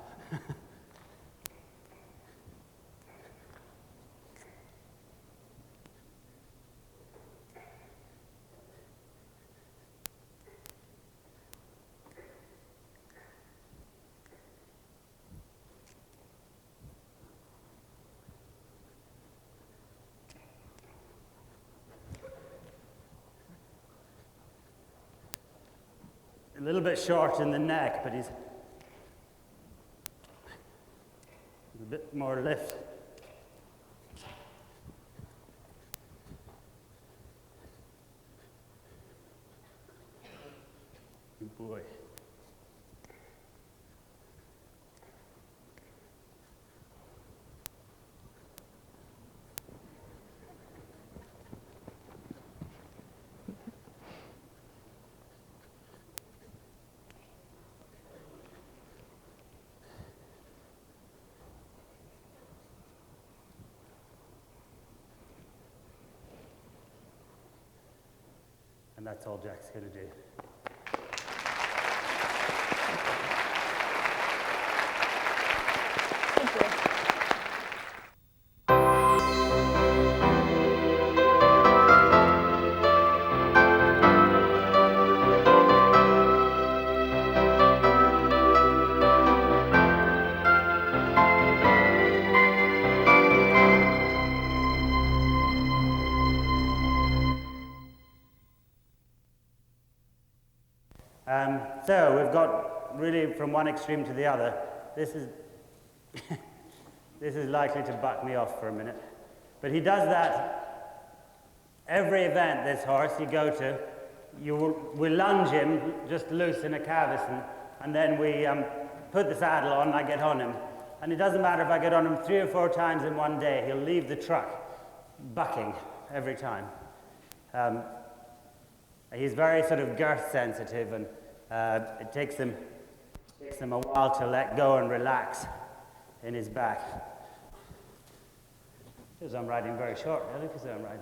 S1: A little bit short in the neck, but he's a bit more lift. Good boy. And that's all Jack's going to do.
S2: Thank you.
S1: So we've got really from one extreme to the other. This is this is likely to buck me off for a minute. But he does that every event, this horse you go to. We lunge him, just loose in a cavesson, and then we put the saddle on and I get on him. And it doesn't matter if I get on him 3 or 4 times in one day, he'll leave the truck bucking every time. He's very sort of girth sensitive, and it takes him a while to let go and relax in his back. Because I'm riding very short, really, because I'm riding.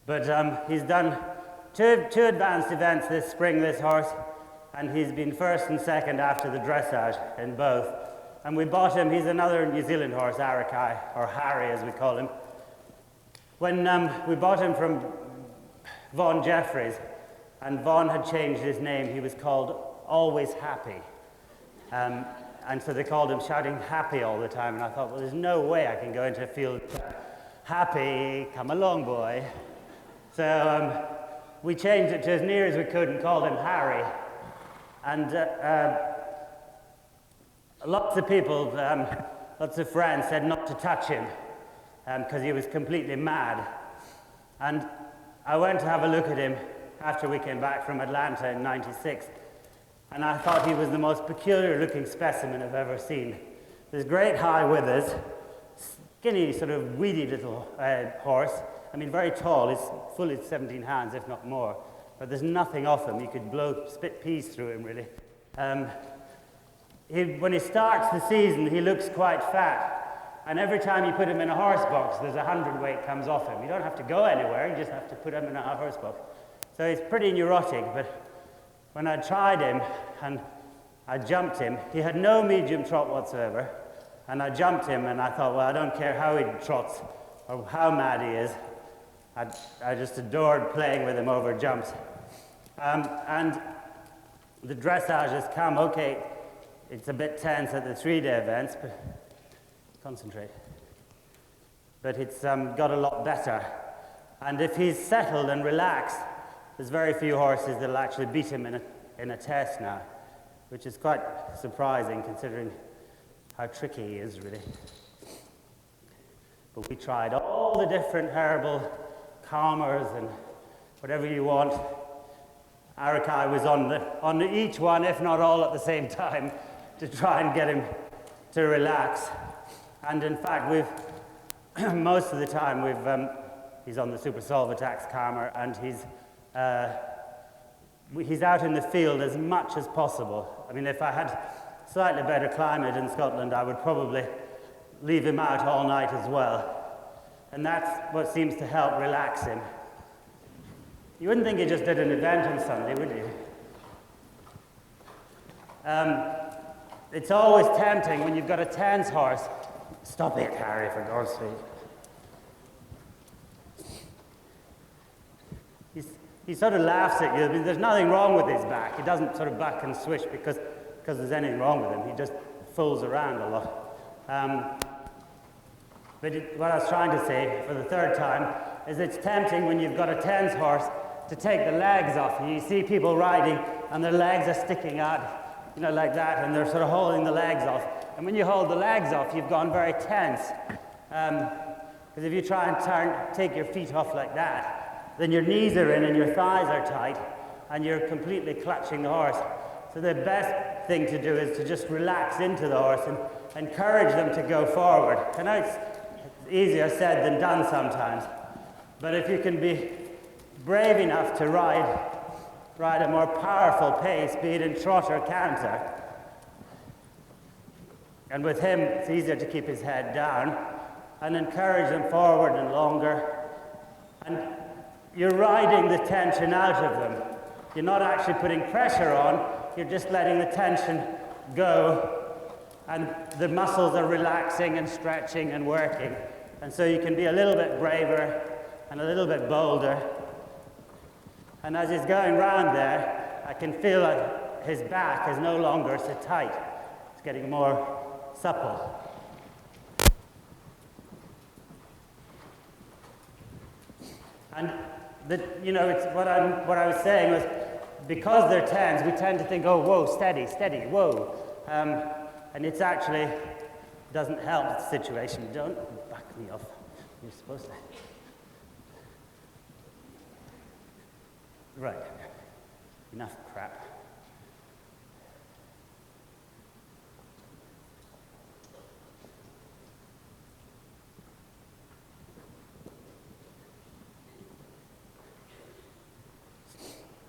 S1: But he's done two advanced events this spring, this horse, and he's been first and second after the dressage in both. And we bought him, he's another New Zealand horse, Arakai, or Harry as we call him. When we bought him from Vaughan Jeffries, and Vaughan had changed his name, he was called Always Happy. And so they called him shouting happy all the time, and I thought, well, there's no way I can go into a field happy, come along, boy. So we changed it to as near as we could and called him Harry. And lots of people, lots of friends said not to touch him because he was completely mad. And I went to have a look at him after we came back from Atlanta in '96, and I thought he was the most peculiar looking specimen I've ever seen. There's great high withers, skinny, sort of weedy little horse. I mean, very tall. He's fully 17 hands, if not more. But there's nothing off him. You could spit peas through him, really. When he starts the season, he looks quite fat. And every time you put him in a horse box, there's 100 weight comes off him. You don't have to go anywhere. You just have to put him in a horse box. So he's pretty neurotic. But when I tried him and I jumped him, he had no medium trot whatsoever. And I jumped him, and I thought, well, I don't care how he trots or how mad he is. I just adored playing with him over jumps. And the dressage has come. Okay, it's a bit tense at the 3-day events, but concentrate. But it's got a lot better. And if he's settled and relaxed, there's very few horses that'll actually beat him in a test now, which is quite surprising considering how tricky he is, really. But we tried all the different herbal calmers and whatever you want. Arakai was on each one, if not all at the same time, to try and get him to relax. And in fact, most of the time he's on the Super Solvatax calmer, and he's out in the field as much as possible. I mean, if I had slightly better climate in Scotland, I would probably leave him out all night as well. And that's what seems to help relax him. You wouldn't think he just did an event on Sunday, would you? It's always tempting when you've got a tense horse. Stop it, Harry, for God's sake. He sort of laughs at you. I mean, there's nothing wrong with his back. He doesn't sort of back and swish because there's anything wrong with him. He just fools around a lot. But what I was trying to say for the third time is it's tempting when you've got a tense horse to take the legs off. You see people riding and their legs are sticking out, you know, like that, and they're sort of holding the legs off. And when you hold the legs off, you've gone very tense. Because if you try and take your feet off like that, then your knees are in and your thighs are tight, and you're completely clutching the horse. So the best thing to do is to just relax into the horse and encourage them to go forward. I know it's easier said than done sometimes, but if you can be brave enough to ride a more powerful pace, be it in trot or canter, and with him it's easier to keep his head down and encourage them forward and longer, and you're riding the tension out of them. You're not actually putting pressure on, you're just letting the tension go, and the muscles are relaxing and stretching and working. And so you can be a little bit braver and a little bit bolder. And as he's going round there, I can feel that his back is no longer so tight. It's getting more supple. And it's what I was saying was, because they're tense, we tend to think, oh, whoa, steady, steady, whoa. And it's actually doesn't help the situation. Don't back me off. You're supposed to. Right. Enough crap.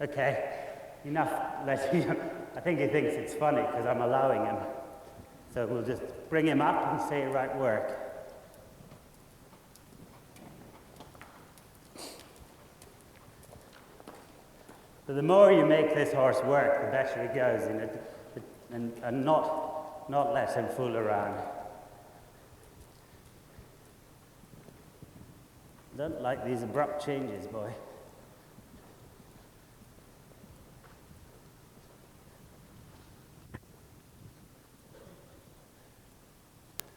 S1: Okay, enough. I think he thinks it's funny because I'm allowing him. So we'll just bring him up and say right work. So the more you make this horse work, the better he goes in it, and not let him fool around. Don't like these abrupt changes, boy.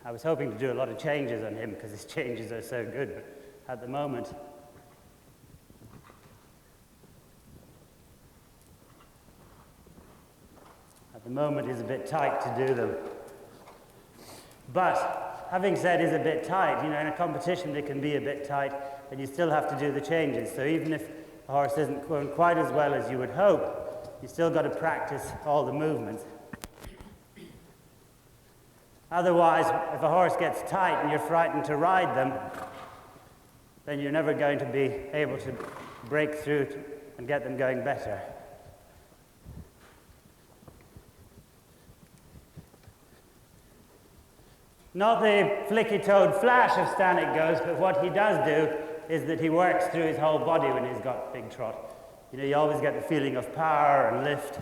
S1: I was hoping to do a lot of changes on him because his changes are so good, but at the moment, he's a bit tight to do them. But having said he's a bit tight, you know, in a competition it can be a bit tight, and you still have to do the changes. So even if the horse isn't going quite as well as you would hope, you still got to practice all the movements. Otherwise, if a horse gets tight and you're frightened to ride them, then you're never going to be able to break through and get them going better. Not the flicky-toed flash of Stanek goes, but what he does do is that he works through his whole body when he's got big trot. You know, you always get the feeling of power and lift.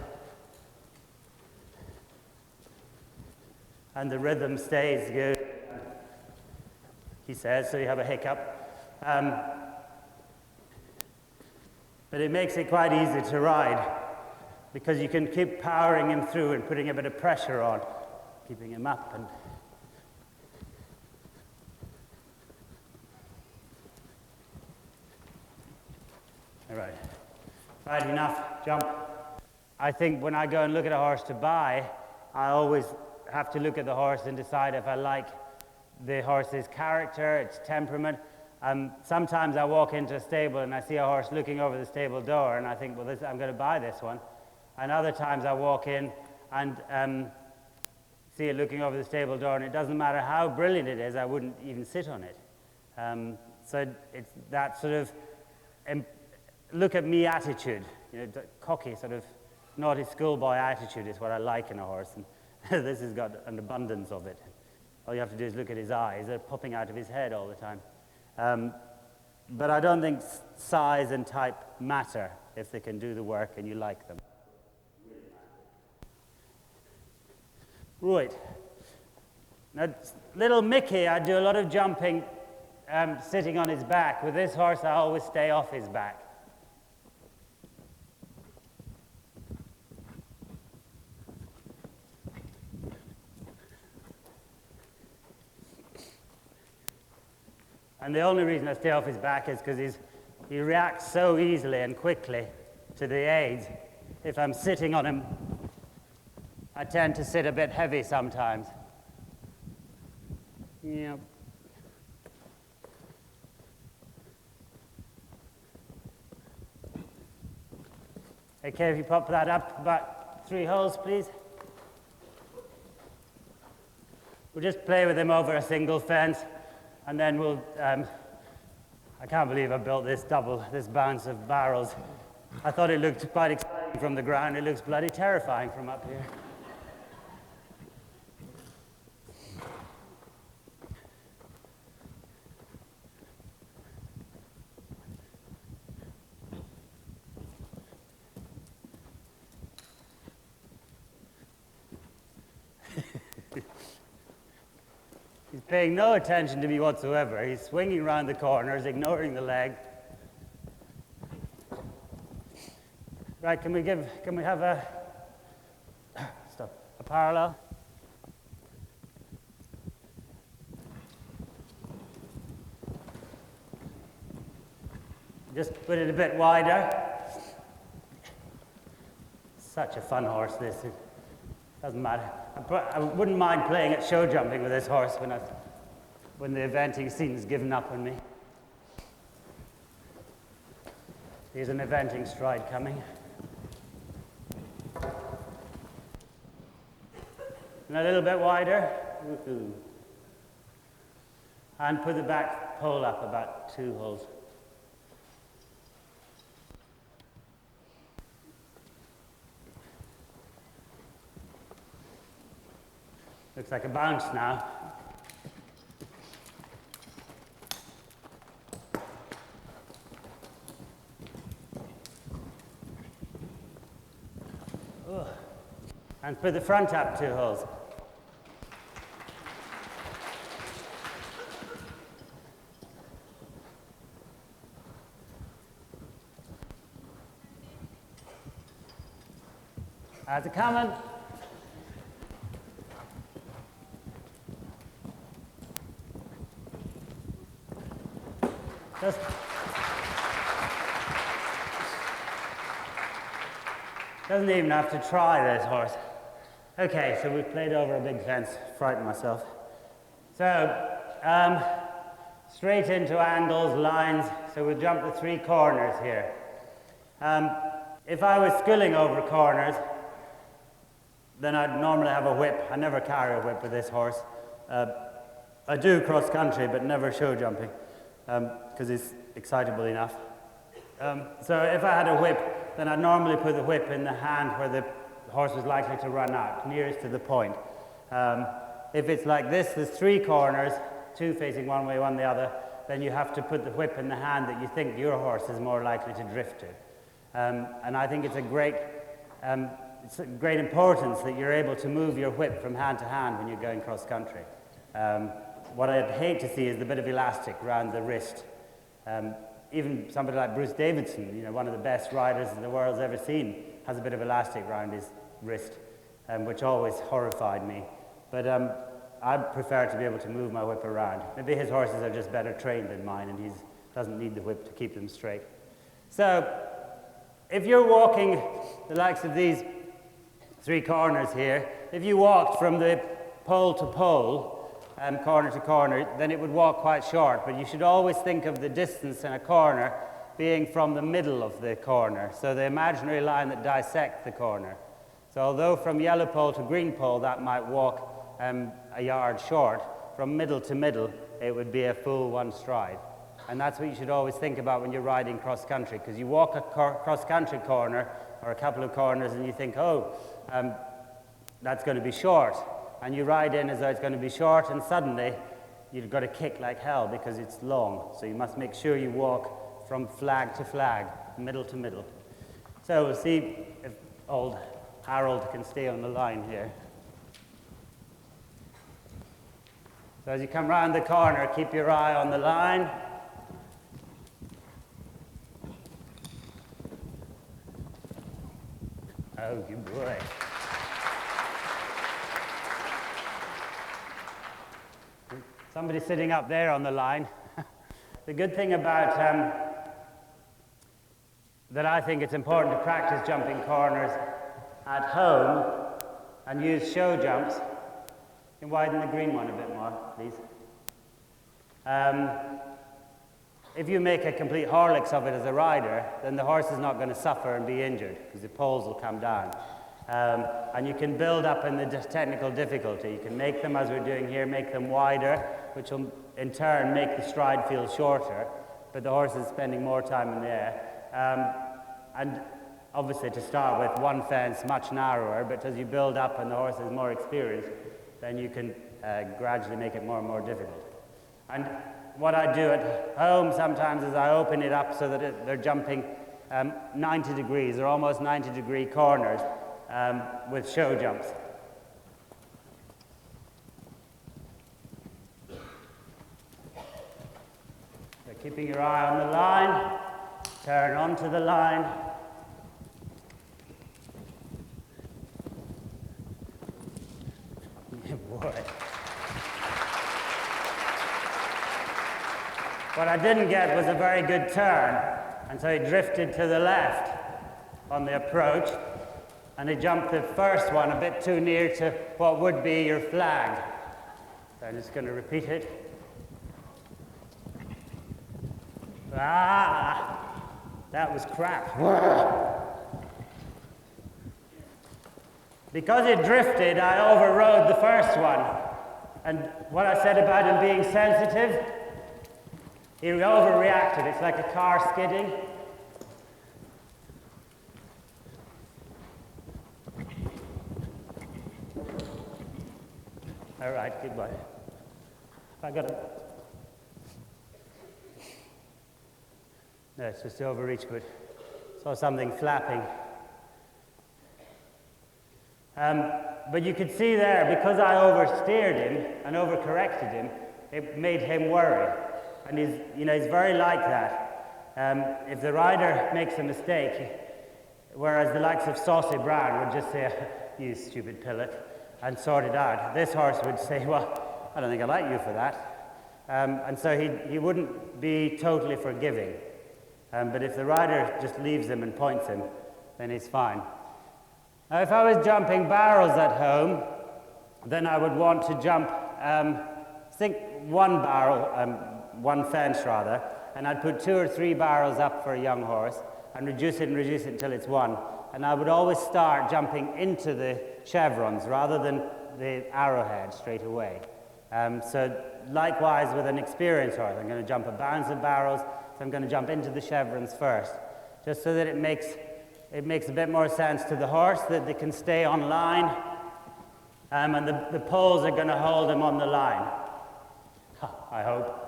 S1: And the rhythm stays good, he says, so you have a hiccup. But it makes it quite easy to ride because you can keep powering him through and putting a bit of pressure on, keeping him up. And all right. Right, enough. Jump. I think when I go and look at a horse to buy, I always have to look at the horse and decide if I like the horse's character, its temperament. Sometimes I walk into a stable and I see a horse looking over the stable door and I think, well, I'm going to buy this one. And other times I walk in and see it looking over the stable door, and it doesn't matter how brilliant it is, I wouldn't even sit on it. So it's that sort of look at me attitude, you know, cocky sort of naughty schoolboy attitude is what I like in a horse. And this has got an abundance of it. All you have to do is look at his eyes. They're popping out of his head all the time. But I don't think size and type matter if they can do the work and you like them. Right. Now, little Mickey, I do a lot of jumping sitting on his back. With this horse, I always stay off his back. And the only reason I stay off his back is because he reacts so easily and quickly to the aids. If I'm sitting on him, I tend to sit a bit heavy sometimes. Yep. Okay, if you pop that up about 3 holes, please. We'll just play with him over a single fence. And then we'll, I can't believe I built this bounce of barrels. I thought it looked quite exciting from the ground. It looks bloody terrifying from up here. He's paying no attention to me whatsoever. He's swinging around the corners, ignoring the leg. Right, can we have a parallel? Just put it a bit wider. Such a fun horse, this. It doesn't matter. I wouldn't mind playing at show jumping with this horse when the eventing scene's given up on me. Here's an eventing stride coming. And a little bit wider. Woohoo. And put the back pole up about 2 holes. Looks like a bounce now. Ugh. And put the front up 2 holes. How's it coming? Just doesn't even have to try this horse. Okay, so we've played over a big fence, frightened myself. So, straight into angles, lines, so we'll jump the 3 corners here. If I was schooling over corners, then I'd normally have a whip. I never carry a whip with this horse. I do cross country, but never show jumping, because he's excitable enough. So if I had a whip, then I'd normally put the whip in the hand where the horse was likely to run out, nearest to the point. If it's like this, there's 3 corners, 2 facing one way, 1 the other, then you have to put the whip in the hand that you think your horse is more likely to drift to. And I think it's a great importance that you're able to move your whip from hand to hand when you're going cross country. What I'd hate to see is the bit of elastic around the wrist. Even somebody like Bruce Davidson, one of the best riders the world's ever seen, has a bit of elastic around his wrist, which always horrified me. But I prefer to be able to move my whip around. Maybe his horses are just better trained than mine, and he doesn't need the whip to keep them straight. So, if you're walking the likes of these 3 corners here, if you walked from the pole to pole, corner to corner, then it would walk quite short, but you should always think of the distance in a corner being from the middle of the corner, so the imaginary line that dissects the corner. So although from yellow pole to green pole that might walk a yard short, from middle to middle it would be a full 1 stride. And that's what you should always think about when you're riding cross country, because you walk a cross country corner or a couple of corners and you think, that's going to be short. And you ride in as though it's going to be short, and suddenly you've got to kick like hell because it's long. So you must make sure you walk from flag to flag, middle to middle. So we'll see if old Harold can stay on the line here. So as you come round the corner, keep your eye on the line. Oh, good boy. Somebody sitting up there on the line. The good thing about that I think it's important to practice jumping corners at home and use show jumps. You can widen the green one a bit more, please. If you make a complete Horlicks of it as a rider, then the horse is not going to suffer and be injured because the poles will come down. And you can build up in the technical difficulty. You can make them, as we're doing here, make them wider, which will in turn make the stride feel shorter, but the horse is spending more time in the air. And obviously to start with, 1 fence much narrower, but as you build up and the horse is more experienced, then you can gradually make it more and more difficult. And what I do at home sometimes is I open it up so that they're jumping 90 degrees, or almost 90-degree corners with show jumps. So keeping your eye on the line, turn onto the line. Boy. What I didn't get was a very good turn, and so he drifted to the left on the approach, and he jumped the first one a bit too near to what would be your flag. So I'm just going to repeat it. That was crap. Because it drifted, I overrode the first one. And what I said about him being sensitive, he overreacted. It's like a car skidding. All right, good boy. I got it. No, it's just overreach, but saw something flapping. But you could see there, because I oversteered him and overcorrected him, it made him worry. And he's very like that. If the rider makes a mistake, whereas the likes of Saucy Brown would just say, "You stupid pillock," and sort it out, this horse would say, "Well, I don't think I like you for that." And so he wouldn't be totally forgiving. But if the rider just leaves him and points him, then he's fine. Now, if I was jumping barrels at home, then I would want to jump, think one barrel, one fence rather, and I'd put 2 or 3 barrels up for a young horse and reduce it until it's one. And I would always start jumping into the chevrons rather than the arrowhead straight away. So likewise with an experienced horse, I'm going to jump a bounds of barrels, so I'm going to jump into the chevrons first, just so that it makes a bit more sense to the horse that they can stay on line, and the poles are going to hold them on the line. I hope.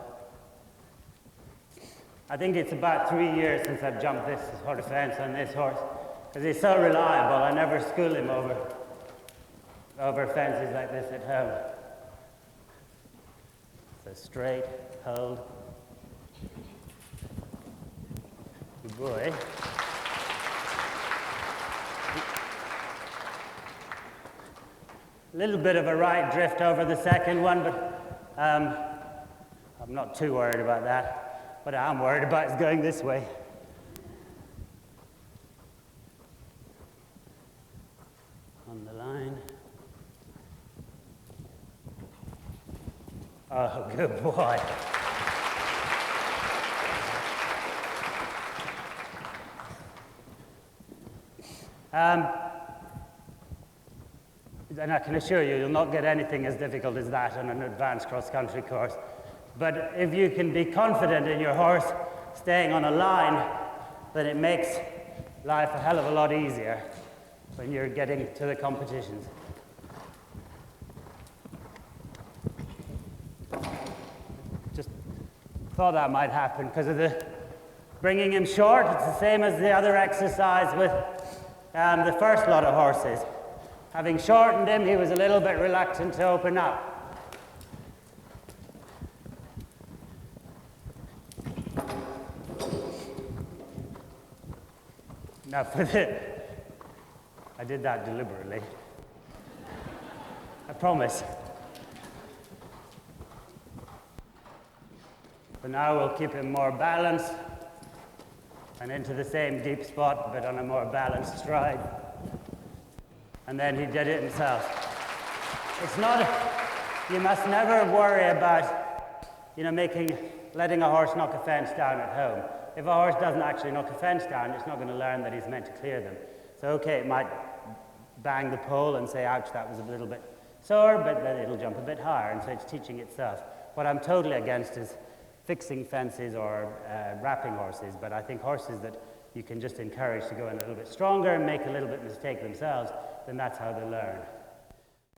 S1: I think it's about 3 years since I've jumped this sort of fence on this horse, because he's so reliable. I never school him over fences like this at home. So straight, hold. Good boy. A little bit of a right drift over the second one, but I'm not too worried about that. What I am worried about is going this way. On the line. Oh, good boy. And I can assure you, you'll not get anything as difficult as that on an advanced cross-country course. But if you can be confident in your horse staying on a line, then it makes life a hell of a lot easier when you're getting to the competitions. Just thought that might happen because of the bringing him short. It's the same as the other exercise with the first lot of horses. Having shortened him, he was a little bit reluctant to open up. Now I did that deliberately. I promise. So now we'll keep him more balanced and into the same deep spot, but on a more balanced stride. And then he did it himself. It's not, you must never worry about, letting a horse knock a fence down at home. If a horse doesn't actually knock a fence down, it's not going to learn that he's meant to clear them. So okay, it might bang the pole and say, ouch, that was a little bit sore, but then it'll jump a bit higher, and so it's teaching itself. What I'm totally against is fixing fences or wrapping horses, but I think horses that you can just encourage to go in a little bit stronger and make a little bit mistake themselves, then that's how they learn.